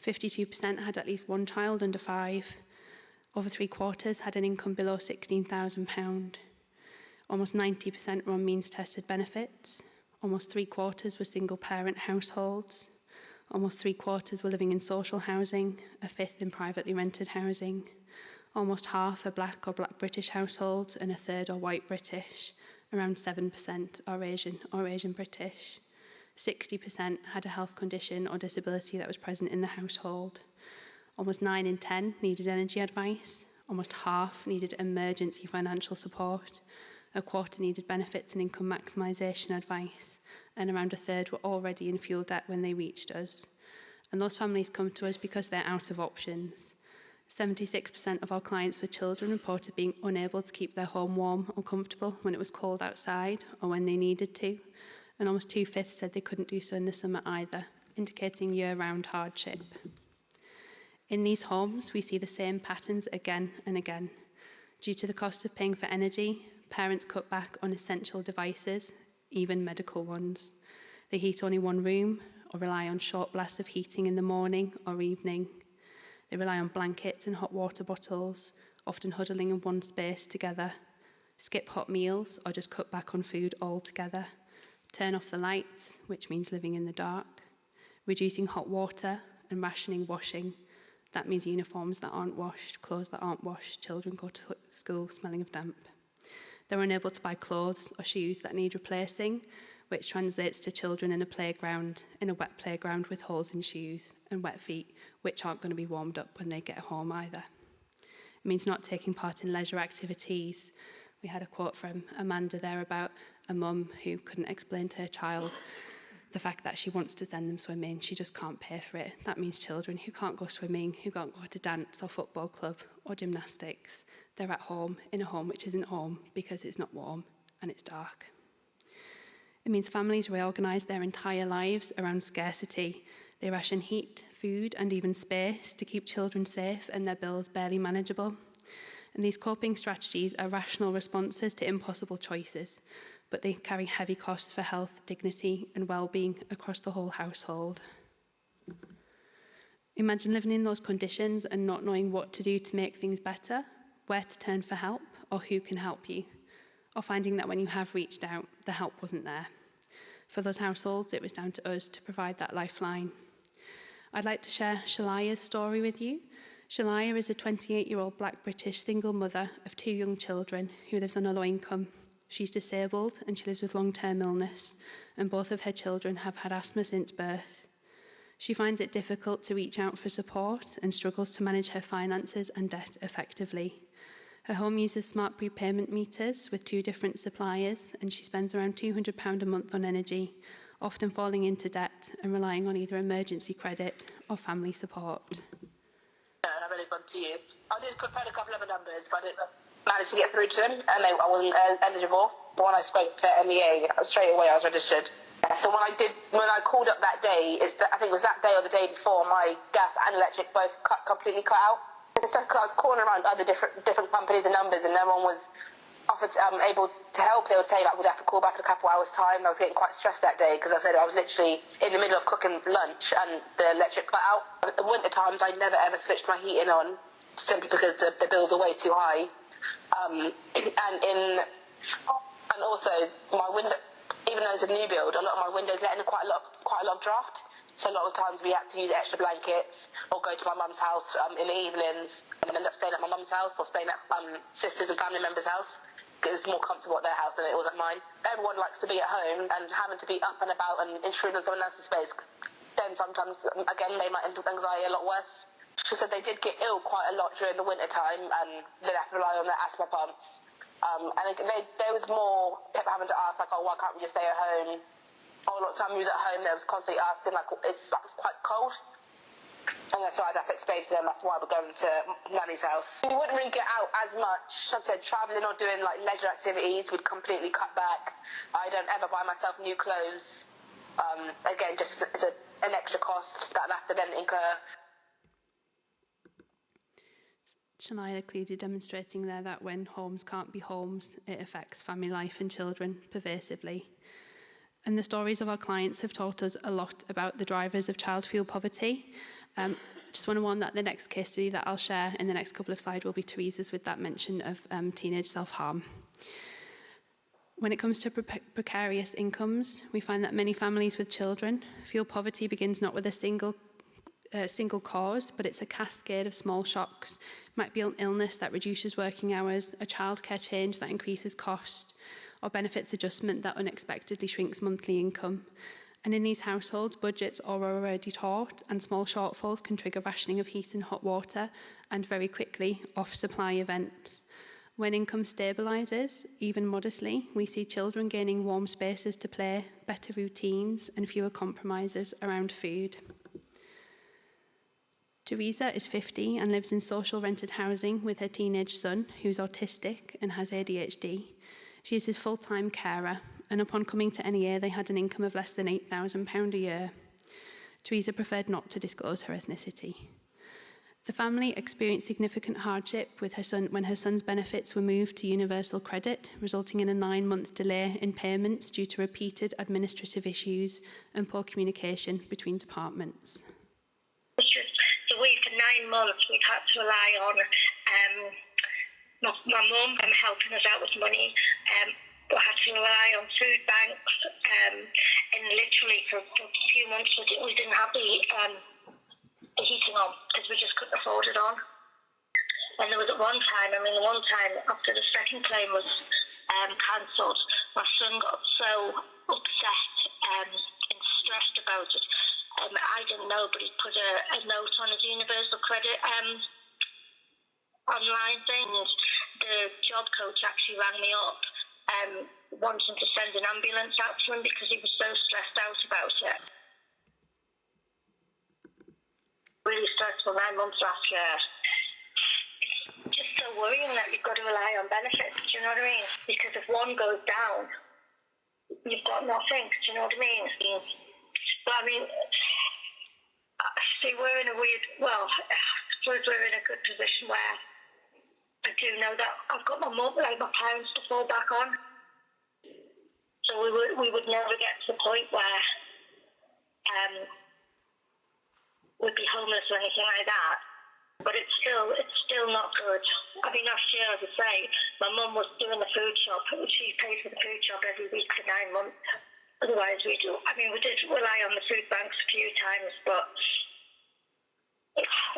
Speaker 3: 52% had at least one child under 5. Over 3/4 had an income below £16,000. Almost 90% were on means-tested benefits. Almost 3/4 were single-parent households. Almost 3/4 were living in social housing, a fifth in privately rented housing. Almost half are black or black British households, and a third are white British. Around 7% are Asian or Asian British. 60% had a health condition or disability that was present in the household. Almost 9 in 10 needed energy advice. Almost half needed emergency financial support. A quarter needed benefits and income maximisation advice. And around a third were already in fuel debt when they reached us. And those families come to us because they're out of options. 76% of our clients with children reported being unable to keep their home warm or comfortable when it was cold outside or when they needed to, and almost 2/5 said they couldn't do so in the summer either, indicating year-round hardship. In these homes, we see the same patterns again and again. Due to the cost of paying for energy, parents cut back on essential devices, even medical ones. They heat only one room or rely on short blasts of heating in the morning or evening. They rely on blankets and hot water bottles, often huddling in one space together. Skip hot meals or just cut back on food altogether. Turn off the lights, which means living in the dark. Reducing hot water and rationing washing. That means uniforms that aren't washed, clothes that aren't washed, children go to school smelling of damp. They're unable to buy clothes or shoes that need replacing, which translates to children in a wet playground with holes in shoes and wet feet, which aren't going to be warmed up when they get home either. It means not taking part in leisure activities. We had a quote from Amanda there about a mum who couldn't explain to her child the fact that she wants to send them swimming, she just can't pay for it. That means children who can't go swimming, who can't go to dance or football club or gymnastics, they're at home in a home which isn't home because it's not warm and it's dark. It means families reorganise their entire lives around scarcity. They ration heat, food and even space to keep children safe and their bills barely manageable. And these coping strategies are rational responses to impossible choices, but they carry heavy costs for health, dignity and well-being across the whole household. Imagine living in those conditions and not knowing what to do to make things better, where to turn for help or who can help you, or finding that when you have reached out, the help wasn't there. For those households, it was down to us to provide that lifeline. I'd like to share Shalaya's story with you. Shalaya is a 28-year-old black British single mother of 2 young children who lives on a low income. She's disabled and she lives with long-term illness, and both of her children have had asthma since birth. She finds it difficult to reach out for support and struggles to manage her finances and debt effectively. Her home uses smart prepayment meters with 2 different suppliers, and she spends around £200 a month on energy, often falling into debt and relying on either emergency credit or family support.
Speaker 6: I've only gone to you. I did confirm a couple of numbers, but I didn't manage to get through to them, and I wasn't eligible. But when I spoke to MEA, straight away I was registered. So when I called up that day, I think it was that day or the day before, my gas and electric both completely cut out. It's because I was calling around other different companies and numbers, and no one was able to help. They would say, like, we'd have to call back in a couple hours' time. I was getting quite stressed that day because I said I was literally in the middle of cooking lunch and the electric cut out. At the winter times, I never ever switched my heating on. simply because the bills are way too high. And also my window, even though it's a new build, a lot of my windows let in quite a lot of draft. So a lot of times we had to use extra blankets or go to my mum's house in the evenings and end up staying at my mum's house or staying at sisters and family members' house. It was more comfortable at their house than it was at mine. Everyone likes to be at home, and having to be up and about and intrude on someone else's space then sometimes, again, made my anxiety a lot worse. She said they did get ill quite a lot during the winter time and they'd have to rely on their asthma pumps. There was more, kept having to ask, like, oh, why can't we just stay at home? Or a lot of time we was at home, they was constantly asking, like, it's quite cold. And that's why I'd have to explain to them that's why we're going to Nanny's house. We wouldn't really get out as much. Like I said, travelling or doing like leisure activities would completely cut back. I don't ever buy myself new clothes. Again, just it's an extra cost that I'd have to then incur.
Speaker 3: Shania clearly demonstrating there that when homes can't be homes, it affects family life and children pervasively. And the stories of our clients have taught us a lot about the drivers of child fuel poverty. I just want to warn that the next case study that I'll share in the next couple of slides will be Teresa's, with that mention of teenage self-harm. When it comes to precarious incomes, we find that many families with children, fuel poverty begins not with a single cause, but it's a cascade of small shocks. It might be an illness that reduces working hours, a childcare change that increases cost, or benefits adjustment that unexpectedly shrinks monthly income. And in these households, budgets are already taut, and small shortfalls can trigger rationing of heat and hot water, and very quickly, off-supply events. When income stabilises, even modestly, we see children gaining warm spaces to play, better routines, and fewer compromises around food. Teresa is 50 and lives in social rented housing with her teenage son, who's autistic and has ADHD. She is his full-time carer, and upon coming to NEA, they had an income of less than £8,000 a year. Teresa preferred not to disclose her ethnicity. The family experienced significant hardship with her son when her son's benefits were moved to universal credit, resulting in a 9-month delay in payments due to repeated administrative issues and poor communication between departments.
Speaker 7: So for 9 months we've had to rely on my mum helping us out with money. We had to rely on food banks, and literally for a few months we didn't have the heating on because we just couldn't afford it on. And there was one time after the second claim was cancelled, my son got so upset and stressed about it. I didn't know, but he put a note on his universal credit online thing, and the job coach actually rang me up wanting to send an ambulance out to him because he was so stressed out about it. Really stressful 9 months last year. Just so worrying that you've got to rely on benefits, do you know what I mean? Because if one goes down, you've got nothing, do you know what I mean? But I mean, see, we're in a we're in a good position where I do know that I've got my mum, like my parents, to fall back on. So we would never get to the point where we'd be homeless or anything like that. But it's still not good. I mean, last year, as I say, my mum was doing the food shop. She paid for the food shop every week for 9 months. Otherwise, we did rely on the food banks a few times, but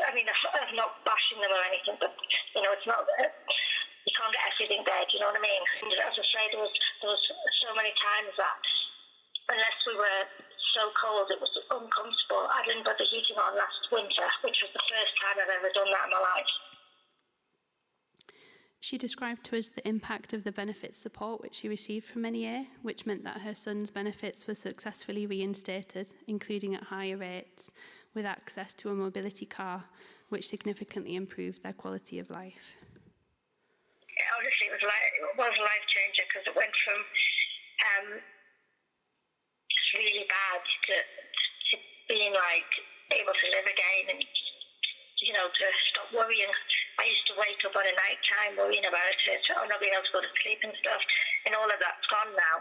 Speaker 7: I mean, I'm not bashing them or anything, but you know, it's not. You can't get everything there. Do you know what I mean? And as I say, there was so many times that unless we were so cold, it was uncomfortable. I didn't put the heating on last winter, which was the first time I've ever done that in my life.
Speaker 3: She described to us the impact of the benefits support which she received from NEA, which meant that her son's benefits were successfully reinstated, including at higher rates, with access to a mobility car, which significantly improved their quality of life.
Speaker 7: Yeah, honestly, it was a life changer because it went from just really bad to being like able to live again and, you know, to stop worrying. I used to wake up on a night time worrying about it, or not being able to go to sleep and stuff, and all of that's gone now.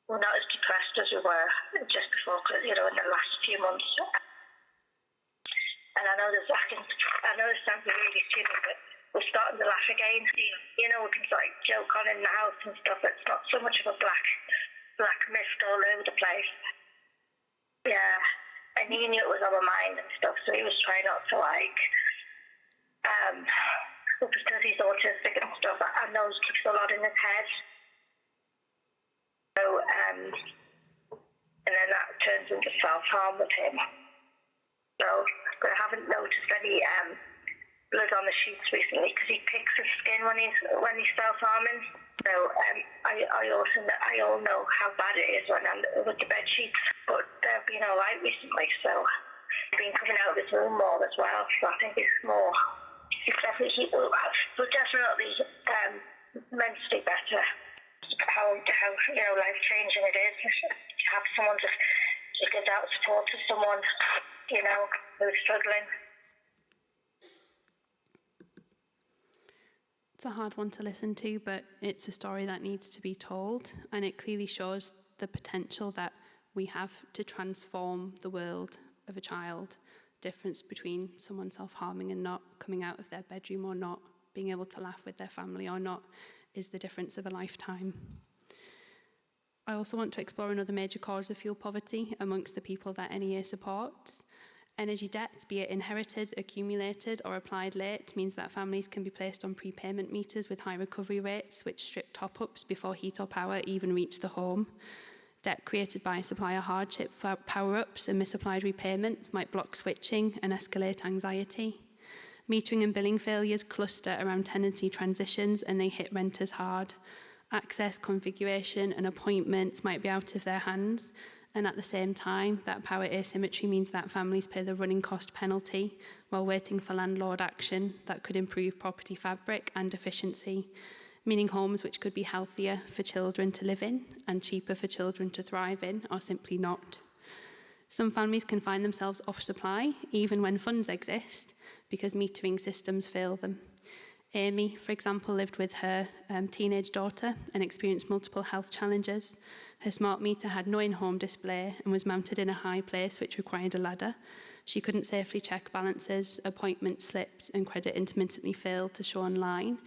Speaker 7: We're not as depressed as we were just before, you know, in the last few months. And I know this sounds really stupid, but we're starting to laugh again. You know, we can sort of joke on in the house and stuff. It's not so much of a black mist all over the place. Yeah, and he knew it was on my mind and stuff, so he was trying not to because he's autistic and stuff, I know he keeps a lot in his head. So, and then that turns into self-harm with him. So, but I haven't noticed any blood on the sheets recently because he picks his skin when he's self-harming. So I all know how bad it is when I'm with the bed sheets, but they've been all right recently. So he's been coming out of his room more as well. So I think it's more. It's definitely mentally better. How life changing it is to have someone to give that support to someone who's struggling.
Speaker 3: It's a hard one to listen to, but it's a story that needs to be told, and it clearly shows the potential that we have to transform the world of a child. Difference between someone self-harming and not, coming out of their bedroom or not, being able to laugh with their family or not, is the difference of a lifetime. I also want to explore another major cause of fuel poverty amongst the people that NEA supports. Energy debt, be it inherited, accumulated or applied late, means that families can be placed on prepayment meters with high recovery rates, which strip top-ups before heat or power even reach the home. Debt created by supplier hardship, power-ups and misapplied repayments might block switching and escalate anxiety. Metering and billing failures cluster around tenancy transitions and they hit renters hard. Access, configuration and appointments might be out of their hands, and at the same time, that power asymmetry means that families pay the running cost penalty while waiting for landlord action that could improve property fabric and efficiency, meaning homes which could be healthier for children to live in and cheaper for children to thrive in are simply not. Some families can find themselves off supply even when funds exist because metering systems fail them. Amy, for example, lived with her teenage daughter and experienced multiple health challenges. Her smart meter had no in-home display and was mounted in a high place which required a ladder. She couldn't safely check balances, appointments slipped and credit intermittently failed to show online.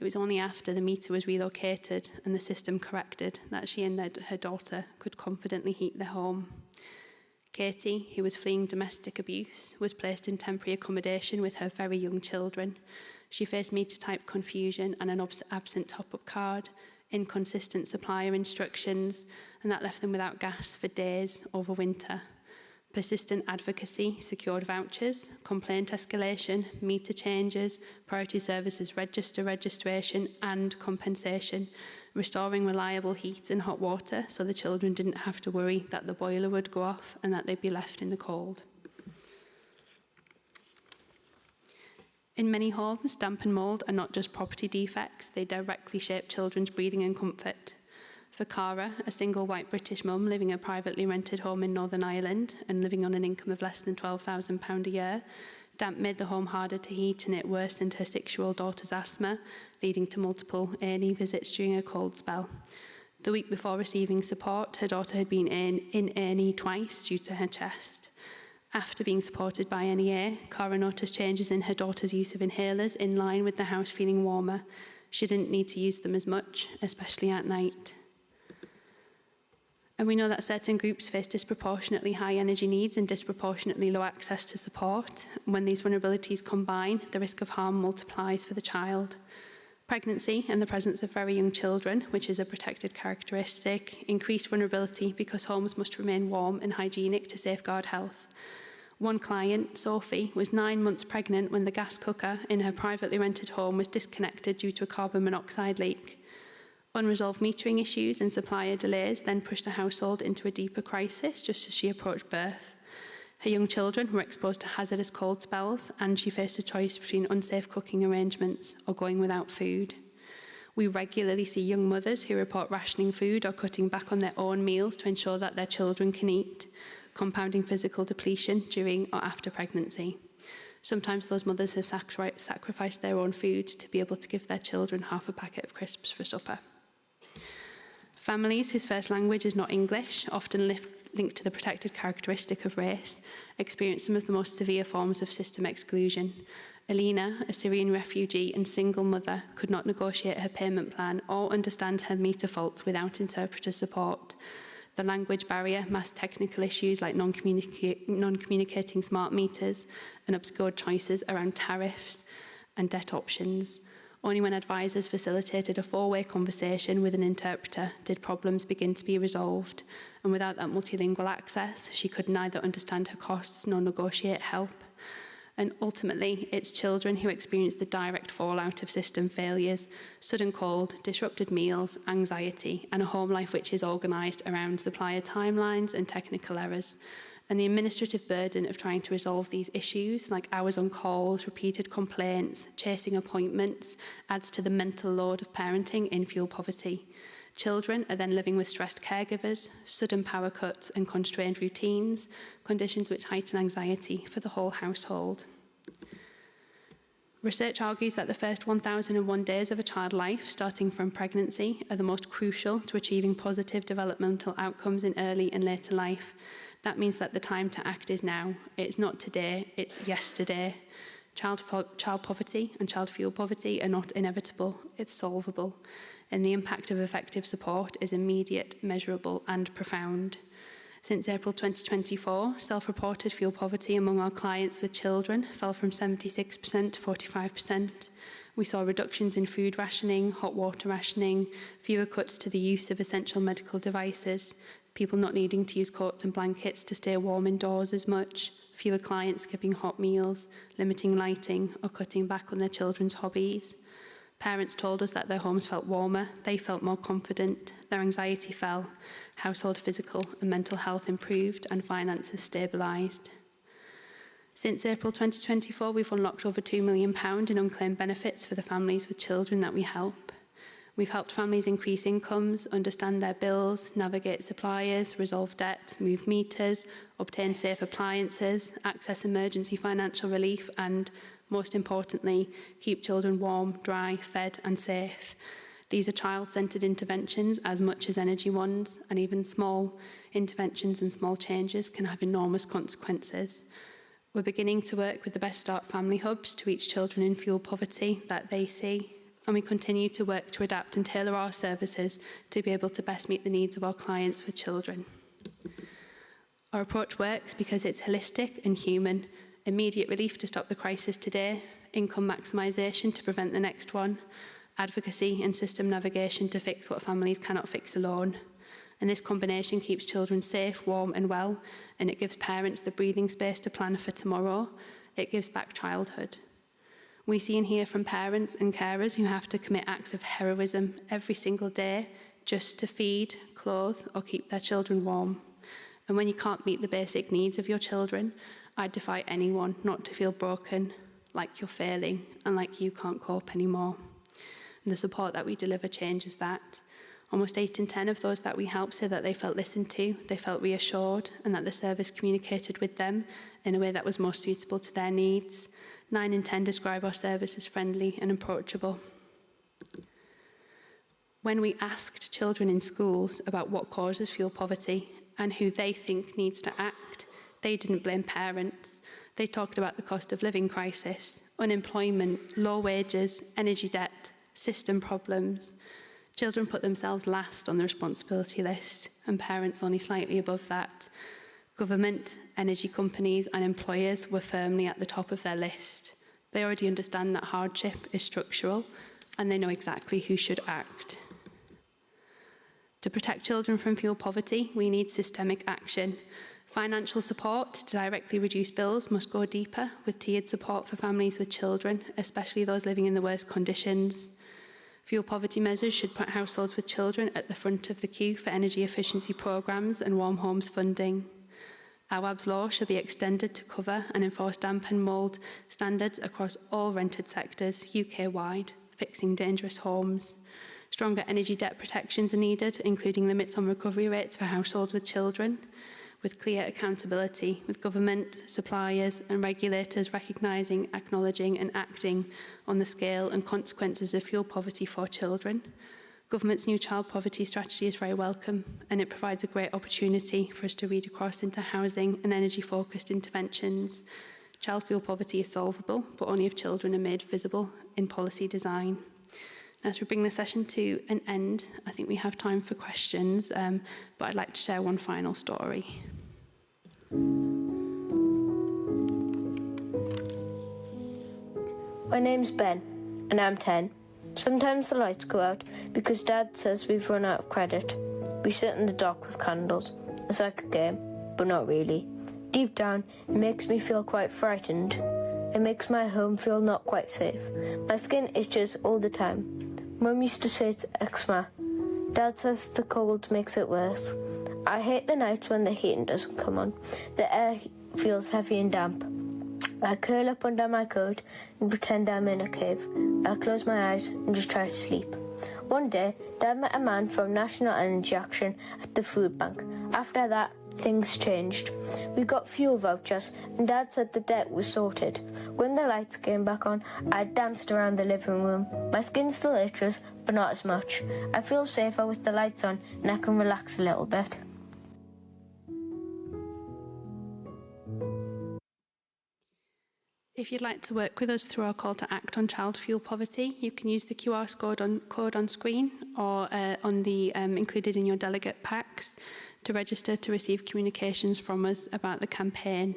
Speaker 3: It was only after the meter was relocated and the system corrected that she and her daughter could confidently heat their home. Katie, who was fleeing domestic abuse, was placed in temporary accommodation with her very young children. She faced meter type confusion and an absent top-up card, inconsistent supplier instructions, and that left them without gas for days over winter. Persistent advocacy secured vouchers, complaint escalation, meter changes, priority services registration and compensation, restoring reliable heat and hot water so the children didn't have to worry that the boiler would go off and that they'd be left in the cold. In many homes, damp and mould are not just property defects, they directly shape children's breathing and comfort. For Cara, a single white British mum living in a privately rented home in Northern Ireland and living on an income of less than £12,000 a year, damp made the home harder to heat and it worsened her 6-year-old daughter's asthma, leading to multiple A&E visits during a cold spell. The week before receiving support, her daughter had been in A&E twice due to her chest. After being supported by NEA, Cara noticed changes in her daughter's use of inhalers in line with the house feeling warmer. She didn't need to use them as much, especially at night. And we know that certain groups face disproportionately high energy needs and disproportionately low access to support. When these vulnerabilities combine, the risk of harm multiplies for the child. Pregnancy and the presence of very young children, which is a protected characteristic, increase vulnerability because homes must remain warm and hygienic to safeguard health. One client, Sophie, was 9 months pregnant when the gas cooker in her privately rented home was disconnected due to a carbon monoxide leak. Unresolved metering issues and supplier delays then pushed the household into a deeper crisis just as she approached birth. Her young children were exposed to hazardous cold spells and she faced a choice between unsafe cooking arrangements or going without food. We regularly see young mothers who report rationing food or cutting back on their own meals to ensure that their children can eat, compounding physical depletion during or after pregnancy. Sometimes those mothers have sacrificed their own food to be able to give their children half a packet of crisps for supper. Families whose first language is not English often linked to the protected characteristic of race, experienced some of the most severe forms of system exclusion. Alina, a Syrian refugee and single mother, could not negotiate her payment plan or understand her meter faults without interpreter support. The language barrier, masked technical issues like non-communicating smart meters, and obscured choices around tariffs and debt options. Only when advisors facilitated a four-way conversation with an interpreter did problems begin to be resolved, and without that multilingual access, she could neither understand her costs nor negotiate help. And ultimately, it's children who experience the direct fallout of system failures: sudden cold, disrupted meals, anxiety, and a home life which is organised around supplier timelines and technical errors. And the administrative burden of trying to resolve these issues, like hours on calls, repeated complaints, chasing appointments, adds to the mental load of parenting in fuel poverty. Children are then living with stressed caregivers, sudden power cuts and constrained routines, conditions which heighten anxiety for the whole household. Research argues that the first 1,001 days of a child's life, starting from pregnancy, are the most crucial to achieving positive developmental outcomes in early and later life. That means that the time to act is now. It's not today, it's yesterday. Child poverty and child fuel poverty are not inevitable, it's solvable. And the impact of effective support is immediate, measurable, and profound. Since April 2024, self-reported fuel poverty among our clients with children fell from 76% to 45%. We saw reductions in food rationing, hot water rationing, fewer cuts to the use of essential medical devices, people not needing to use coats and blankets to stay warm indoors as much, fewer clients skipping hot meals, limiting lighting, or cutting back on their children's hobbies. Parents told us that their homes felt warmer, they felt more confident, their anxiety fell, household physical and mental health improved, and finances stabilised. Since April 2024, we've unlocked over £2 million in unclaimed benefits for the families with children that we help. We've helped families increase incomes, understand their bills, navigate suppliers, resolve debt, move meters, obtain safe appliances, access emergency financial relief, and, most importantly, keep children warm, dry, fed, and safe. These are child-centred interventions as much as energy ones, and even small interventions and small changes can have enormous consequences. We're beginning to work with the Best Start family hubs to reach children in fuel poverty that they see, and we continue to work to adapt and tailor our services to be able to best meet the needs of our clients with children. Our approach works because it's holistic and human: immediate relief to stop the crisis today, income maximisation to prevent the next one, advocacy and system navigation to fix what families cannot fix alone. And this combination keeps children safe, warm and well, and it gives parents the breathing space to plan for tomorrow. It gives back childhood. We see and hear from parents and carers who have to commit acts of heroism every single day just to feed, clothe, or keep their children warm. And when you can't meet the basic needs of your children, I defy anyone not to feel broken, like you're failing, and like you can't cope anymore. And the support that we deliver changes that. Almost 8 in 10 of those that we help say that they felt listened to, they felt reassured, and that the service communicated with them in a way that was most suitable to their needs. 9 in 10 describe our service as friendly and approachable. When we asked children in schools about what causes fuel poverty and who they think needs to act, they didn't blame parents. They talked about the cost of living crisis, unemployment, low wages, energy debt, system problems. Children put themselves last on the responsibility list, and parents only slightly above that. Government, energy companies and employers were firmly at the top of their list. They already understand that hardship is structural, and they know exactly who should act. To protect children from fuel poverty, we need systemic action. Financial support to directly reduce bills must go deeper, with tiered support for families with children, especially those living in the worst conditions. Fuel poverty measures should put households with children at the front of the queue for energy efficiency programmes and warm homes funding. Awab's law should be extended to cover and enforce damp and mould standards across all rented sectors, UK-wide, fixing dangerous homes. Stronger energy debt protections are needed, including limits on recovery rates for households with children, with clear accountability, with government, suppliers and regulators recognising, acknowledging and acting on the scale and consequences of fuel poverty for children. Government's new child poverty strategy is very welcome, and it provides a great opportunity for us to read across into housing and energy-focused interventions. Child fuel poverty is solvable, but only if children are made visible in policy design. As we bring the session to an end, I think we have time for questions, but I'd like to share one final story.
Speaker 8: My name's Ben, and I'm 10. Sometimes the lights go out because Dad says we've run out of credit. We sit in the dock with candles. It's like a game, but not really. Deep down, it makes me feel quite frightened. It makes my home feel not quite safe. My skin itches all the time. Mum used to say it's eczema. Dad says the cold makes it worse. I hate the nights when the heating doesn't come on. The air feels heavy and damp. I curl up under my coat and pretend I'm in a cave. I close my eyes and just try to sleep. One day, Dad met a man from National Energy Action at the food bank. After that, things changed. We got fuel vouchers and Dad said the debt was sorted. When the lights came back on, I danced around the living room. My skin still itches, but not as much. I feel safer with the lights on and I can relax a little bit.
Speaker 3: If you'd like to work with us through our call to act on child fuel poverty, you can use the QR code on screen or on the included in your delegate packs to register to receive communications from us about the campaign.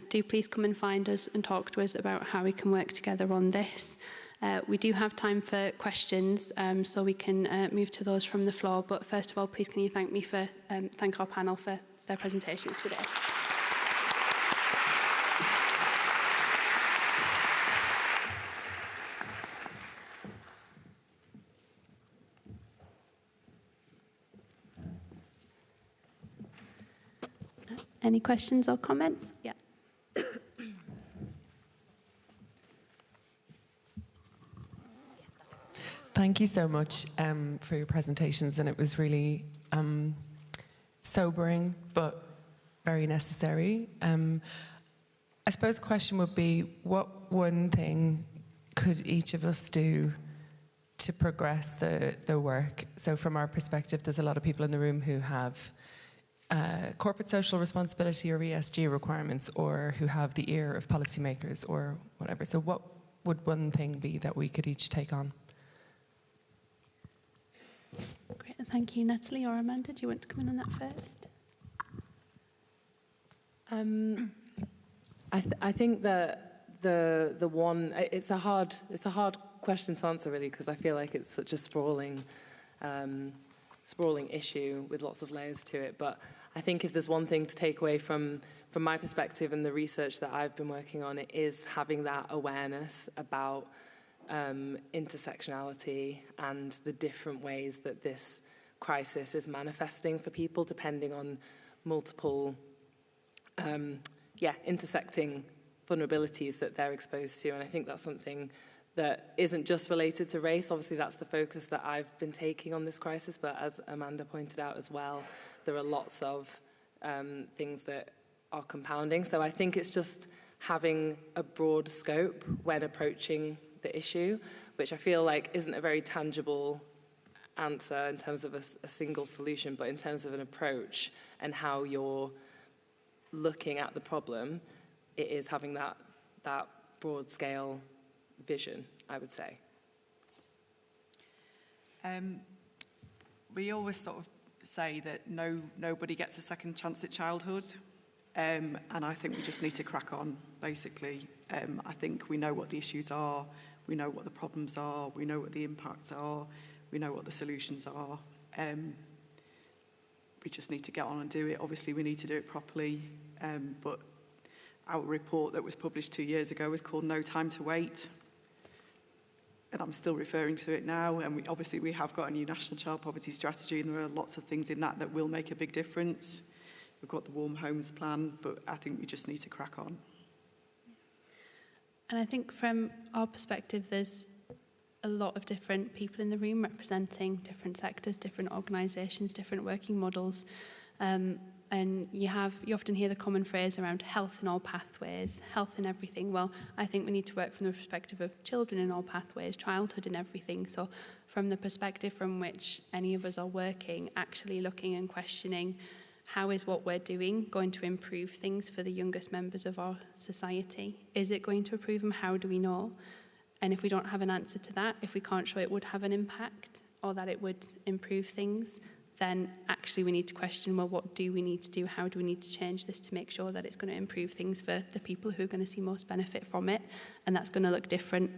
Speaker 3: Do please come and find us and talk to us about how we can work together on this. We do have time for questions, so we can move to those from the floor. But first of all, please can you thank our panel for their presentations today. Any questions or comments? Yeah.
Speaker 9: Thank you so much for your presentations, and it was really sobering but very necessary. I suppose the question would be, what one thing could each of us do to progress the work? So from our perspective, there's a lot of people in the room who have corporate social responsibility or ESG requirements, or who have the ear of policymakers or whatever. So what would one thing be that we could each take on?
Speaker 3: Great, thank you. Natalie or Amanda, do you want to come in on that first?
Speaker 5: I think that the one, it's a hard question to answer really, because I feel like it's such a sprawling issue with lots of layers to it. But I think if there's one thing to take away from my perspective and the research that I've been working on, it is having that awareness about intersectionality and the different ways that this crisis is manifesting for people, depending on multiple intersecting vulnerabilities that they're exposed to. And I think that's something that isn't just related to race. Obviously, that's the focus that I've been taking on this crisis, but as Amanda pointed out as well, there are lots of things that are compounding. So I think it's just having a broad scope when approaching the issue, which I feel like isn't a very tangible answer in terms of a single solution, but in terms of an approach and how you're looking at the problem, it is having that broad scale vision, I would say.
Speaker 4: We always sort of say that nobody gets a second chance at childhood, and I think we just need to crack on, basically. I think we know what the issues are, we know what the problems are, we know what the impacts are, we know what the solutions are. We just need to get on and do it. Obviously, we need to do it properly, but our report that was published 2 years ago was called No Time to Wait. And I'm still referring to it now, and we have got a new national child poverty strategy, and there are lots of things in that will make a big difference. We've got the Warm Homes Plan, but I think we just need to crack on.
Speaker 3: And I think from our perspective, there's a lot of different people in the room representing different sectors, different organisations, different working models. And And you often hear the common phrase around health in all pathways, health in everything. Well, I think we need to work from the perspective of children in all pathways, childhood in everything. So from the perspective from which any of us are working, actually looking and questioning, how is what we're doing going to improve things for the youngest members of our society? Is it going to improve them? How do we know? And if we don't have an answer to that, if we can't show it would have an impact or that it would improve things, then actually we need to question, well, what do we need to do? How do we need to change this to make sure that it's going to improve things for the people who are going to see most benefit from it? And that's going to look different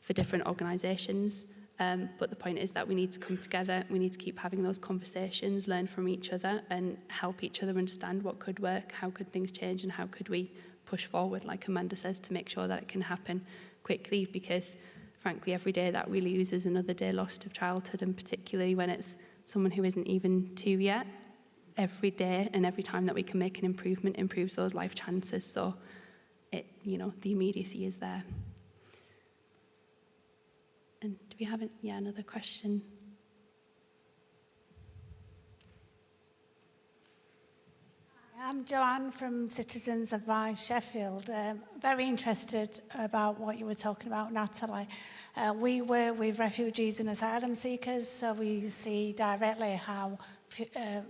Speaker 3: for different organisations. But the point is that we need to come together, we need to keep having those conversations, learn from each other and help each other understand what could work, how could things change and how could we push forward, like Amanda says, to make sure that it can happen quickly, because frankly every day that we lose is another day lost of childhood, and particularly when it's someone who isn't even 2 yet. Every day and every time that we can make an improvement improves those life chances. So it, the immediacy is there. And do we have another question?
Speaker 10: I'm Joanne from Citizens Advice Sheffield. Very interested about what you were talking about, Natalie. We work with refugees and asylum seekers, so we see directly how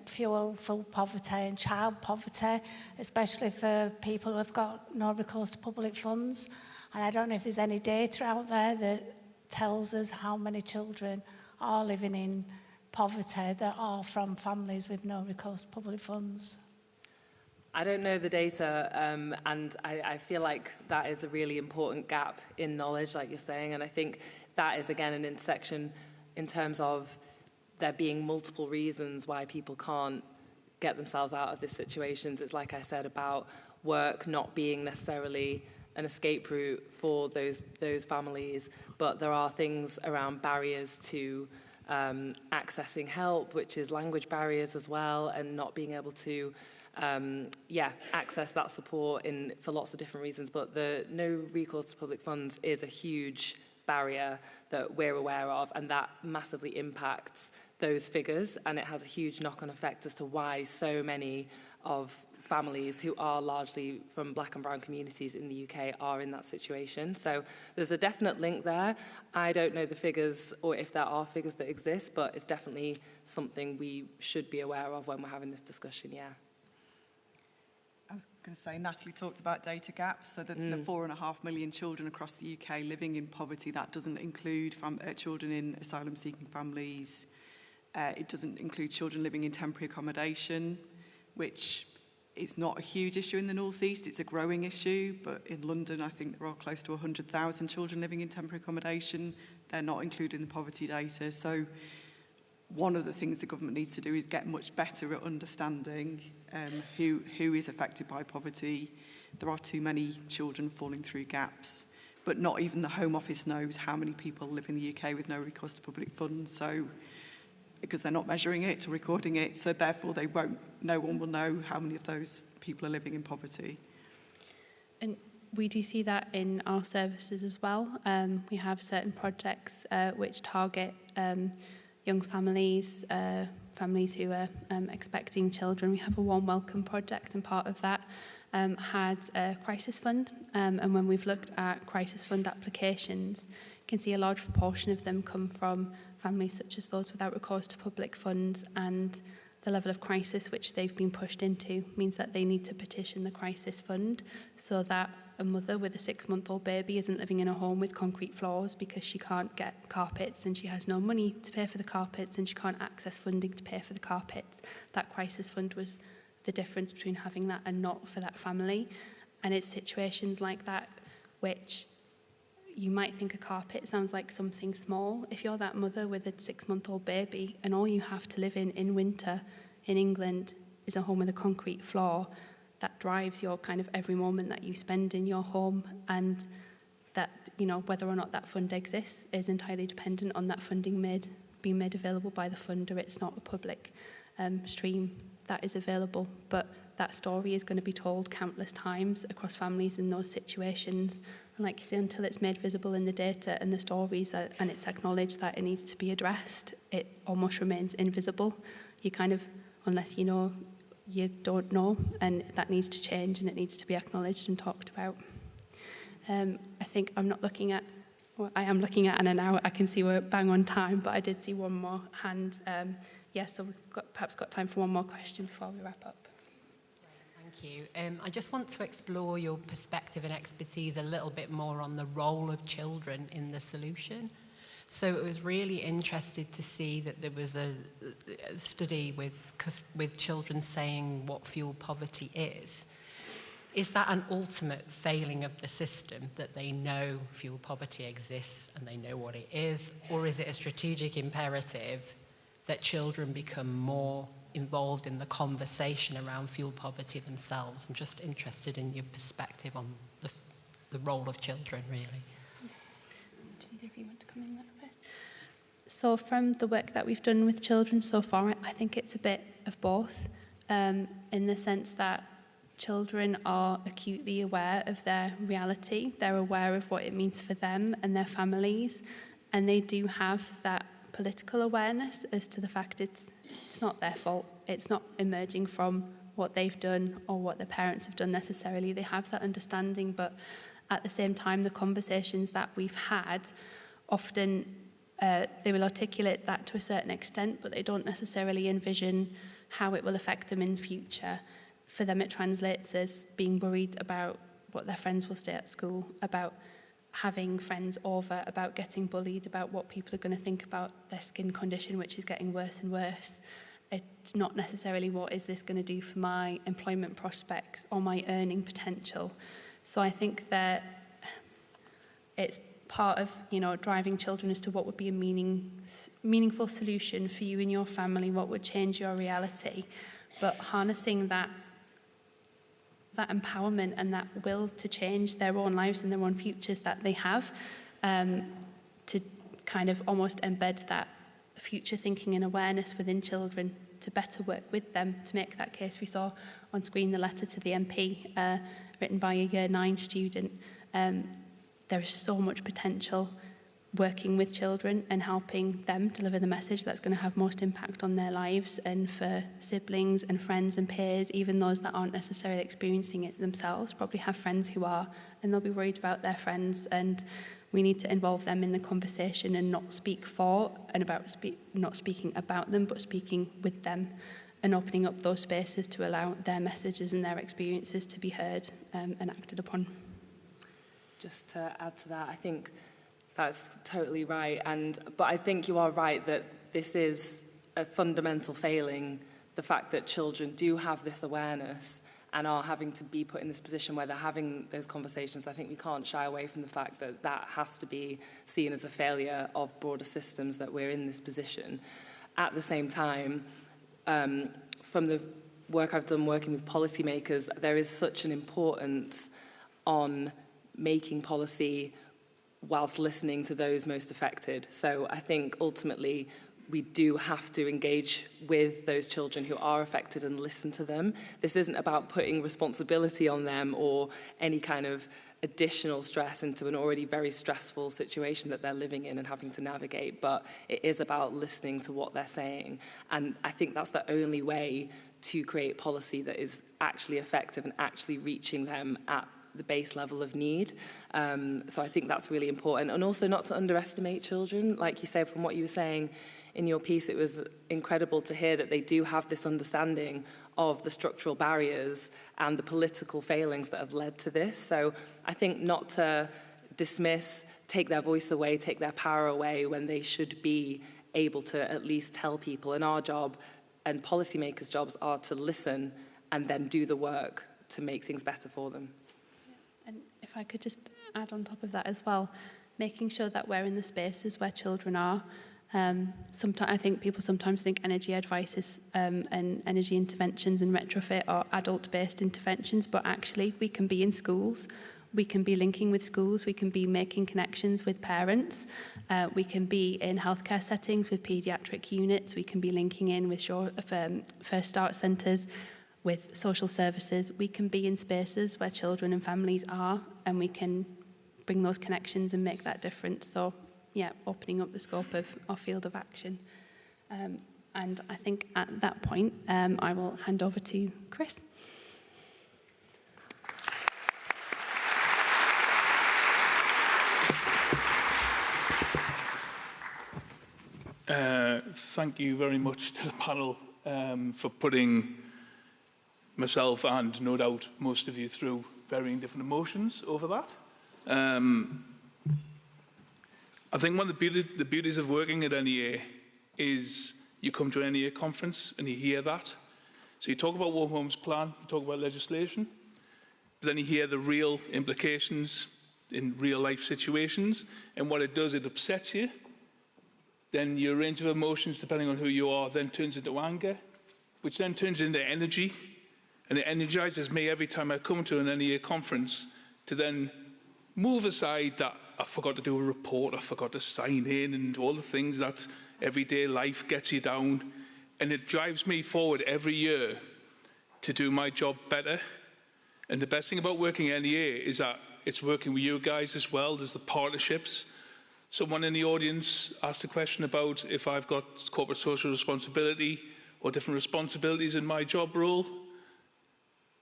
Speaker 10: fuel food poverty and child poverty, especially for people who have got no recourse to public funds. And I don't know if there's any data out there that tells us how many children are living in poverty that are from families with no recourse to public funds.
Speaker 5: I don't know the data, and I feel like that is a really important gap in knowledge, like you're saying, and I think that is, again, an intersection in terms of there being multiple reasons why people can't get themselves out of these situations. It's like I said about work not being necessarily an escape route for those families, but there are things around barriers to accessing help, which is language barriers as well, and not being able to access that support for lots of different reasons. But the no recourse to public funds is a huge barrier that we're aware of, and that massively impacts those figures, and it has a huge knock-on effect as to why so many of families who are largely from black and brown communities in the UK are in that situation. So there's a definite link there. I don't know the figures or if there are figures that exist, but it's definitely something we should be aware of when we're having this discussion, yeah.
Speaker 4: I was going to say, Natalie talked about data gaps, so the 4.5 million children across the UK living in poverty, that doesn't include children in asylum-seeking families. It doesn't include children living in temporary accommodation, which is not a huge issue in the North East. It's a growing issue, but in London, I think there are close to 100,000 children living in temporary accommodation. They're not included in the poverty data. So one of the things the government needs to do is get much better at understanding who is affected by poverty. There are too many children falling through gaps, but not even the Home Office knows how many people live in the UK with no recourse to public funds. So, because they're not measuring it or recording it, so therefore no one will know how many of those people are living in poverty. And
Speaker 3: we do see that in our services as well. We have certain projects which target young families, families who are expecting children. We have a Warm Welcome project, and part of that had a crisis fund. And when we've looked at crisis fund applications, you can see a large proportion of them come from families such as those without recourse to public funds, and the level of crisis which they've been pushed into means that they need to petition the crisis fund so that a mother with a 6-month-old baby isn't living in a home with concrete floors because she can't get carpets and she has no money to pay for the carpets and she can't access funding to pay for the carpets. That crisis fund was the difference between having that and not for that family. And it's situations like that which you might think a carpet sounds like something small. If you're that mother with a 6-month-old baby and all you have to live in winter in England is a home with a concrete floor, that drives your kind of every moment that you spend in your home, and that, you know, whether or not that fund exists is entirely dependent on that funding being made available by the funder. It's not a public stream that is available, but that story is going to be told countless times across families in those situations. And like you say, until it's made visible in the data and the stories and it's acknowledged that it needs to be addressed, it almost remains invisible. You kind of, unless you know you don't know, and that needs to change and it needs to be acknowledged and talked about. I think I'm not looking at, well, I am looking at Anna now. I can see we're bang on time, but I did see one more hand. So we've perhaps got time for one more question before we wrap up.
Speaker 11: Thank you. I just want to explore your perspective and expertise a little bit more on the role of children in the solution. So I was really interested to see that there was a study with children saying what fuel poverty is. Is that an ultimate failing of the system, that they know fuel poverty exists and they know what it is? Or is it a strategic imperative that children become more involved in the conversation around fuel poverty themselves? I'm just interested in your perspective on the role of children, really.
Speaker 3: If you want to come in there first. So from the work that we've done with children so far, I think it's a bit of both, in the sense that children are acutely aware of their reality. They're aware of what it means for them and their families, and they do have that political awareness as to the fact it's not their fault. It's not emerging from what they've done or what their parents have done necessarily. They have that understanding, but at the same time, the conversations that we've had, often they will articulate that to a certain extent, but they don't necessarily envision how it will affect them in the future. For them, it translates as being worried about what their friends will say at school, about having friends over, about getting bullied, about what people are going to think about their skin condition, which is getting worse and worse. It's not necessarily what is this going to do for my employment prospects or my earning potential. So I think that it's part of, driving children as to what would be a meaningful solution for you and your family, what would change your reality, but harnessing that empowerment and that will to change their own lives and their own futures that they have, to kind of almost embed that future thinking and awareness within children to better work with them to make that case. We saw on screen the letter to the MP written by a Year 9 student. There is so much potential working with children and helping them deliver the message that's going to have most impact on their lives, and for siblings and friends and peers, even those that aren't necessarily experiencing it themselves, probably have friends who are, and they'll be worried about their friends, and we need to involve them in the conversation and not speak for and about not speaking about them, but speaking with them and opening up those spaces to allow their messages and their experiences to be heard and acted upon.
Speaker 5: Just to add to that, I think that's totally right. But I think you are right that this is a fundamental failing, the fact that children do have this awareness and are having to be put in this position where they're having those conversations. I think we can't shy away from the fact that that has to be seen as a failure of broader systems, that we're in this position. At the same time, from the work I've done working with policymakers, there is such an importance on making policy whilst listening to those most affected. So I think ultimately we do have to engage with those children who are affected and listen to them. This isn't about putting responsibility on them or any kind of additional stress into an already very stressful situation that they're living in and having to navigate, but it is about listening to what they're saying. And I think that's the only way to create policy that is actually effective and actually reaching them at the base level of need. So I think that's really important. And also not to underestimate children. Like you said, from what you were saying in your piece, it was incredible to hear that they do have this understanding of the structural barriers and the political failings that have led to this. So I think not to dismiss, take their voice away, take their power away when they should be able to at least tell people. And our job and policymakers' jobs are to listen and then do the work to make things better for them.
Speaker 3: And if I could just add on top of that as well, making sure that we're in the spaces where children are. I think people sometimes think energy advice is, and energy interventions and retrofit are adult-based interventions, but actually we can be in schools, we can be linking with schools, we can be making connections with parents, we can be in healthcare settings with paediatric units, we can be linking in with First Start centres, with social services. We can be in spaces where children and families are, and we can bring those connections and make that difference. So, yeah, opening up the scope of our field of action. And I think at that point, I will hand over to Chris.
Speaker 12: Thank you very much to the panel for putting myself and no doubt most of you through varying different emotions over that. I think one of the beauties of working at NEA is you come to an NEA conference and you hear that. So you talk about Warm Homes Plan, you talk about legislation, but then you hear the real implications in real life situations, and what it does, it upsets you. Then your range of emotions, depending on who you are, then turns into anger, which then turns into energy. And it energizes me every time I come to an NEA conference to then move aside that I forgot to do a report, I forgot to sign in, and all the things that everyday life gets you down. And it drives me forward every year to do my job better. And the best thing about working at NEA is that it's working with you guys as well. There's the partnerships. Someone in the audience asked a question about if I've got corporate social responsibility or different responsibilities in my job role.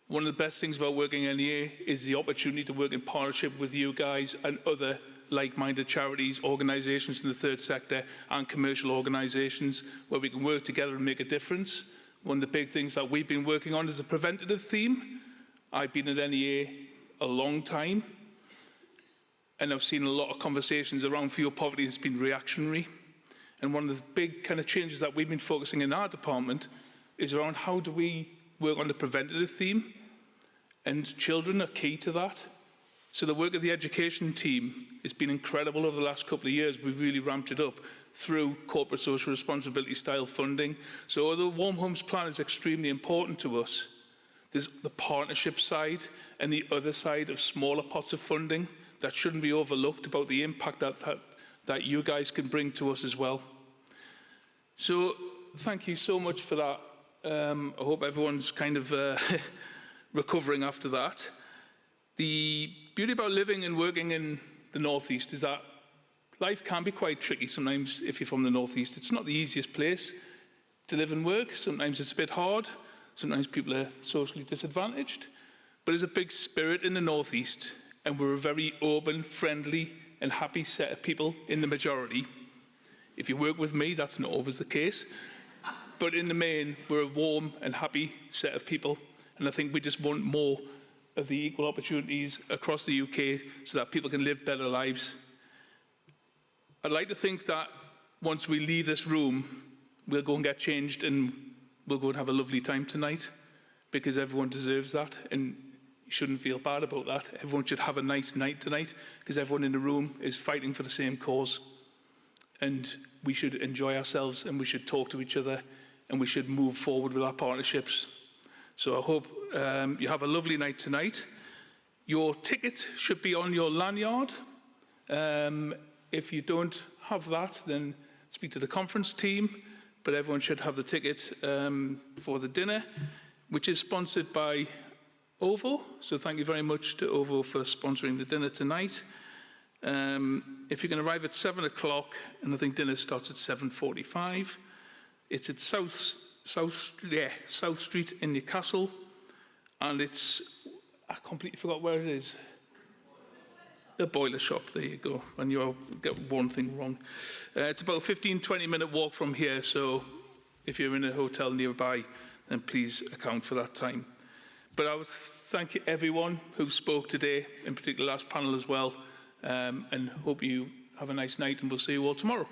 Speaker 12: One of the best things about working at NEA is the opportunity to work in partnership with you guys and other like-minded charities, organisations in the third sector and commercial organisations where we can work together and make a difference. One of the big things that we've been working on is a preventative theme. I've been at NEA a long time, and I've seen a lot of conversations around fuel poverty that's been reactionary. And one of the big kind of changes that we've been focusing in our department is around how do we work on the preventative theme, and children are key to that. So the work of the education team has been incredible over the last couple of years. We've really ramped it up through corporate social responsibility style funding. So although Warm Homes Plan is extremely important to us, there's the partnership side and the other side of smaller pots of funding that shouldn't be overlooked about the impact that you guys can bring to us as well. So thank you so much for that. I hope everyone's kind of recovering after that. The beauty about living and working in the North East is that life can be quite tricky sometimes if you're from the North East. It's not the easiest place to live and work. Sometimes it's a bit hard. Sometimes people are socially disadvantaged. But there's a big spirit in the North East, and we're a very open, friendly and happy set of people in the majority. If you work with me, that's not always the case. But in the main, we're a warm and happy set of people. And I think we just want more of the equal opportunities across the UK so that people can live better lives. I'd like to think that once we leave this room, we'll go and get changed and we'll go and have a lovely time tonight, because everyone deserves that. And you shouldn't feel bad about that. Everyone should have a nice night tonight, because everyone in the room is fighting for the same cause. And we should enjoy ourselves, and we should talk to each other, and we should move forward with our partnerships. So I hope you have a lovely night tonight. Your ticket should be on your lanyard. If you don't have that, then speak to the conference team, but everyone should have the ticket for the dinner, which is sponsored by OVO. So thank you very much to OVO for sponsoring the dinner tonight. If you can arrive at 7 o'clock, and I think dinner starts at 7:45, it's at South Street in Newcastle, and it's, I completely forgot where it is. The boiler shop, there you go, and you get one thing wrong. It's about a 15-20 minute walk from here, so if you're in a hotel nearby, then please account for that time. But I would thank everyone who spoke today, in particular last panel as well, and hope you have a nice night, and we'll see you all tomorrow.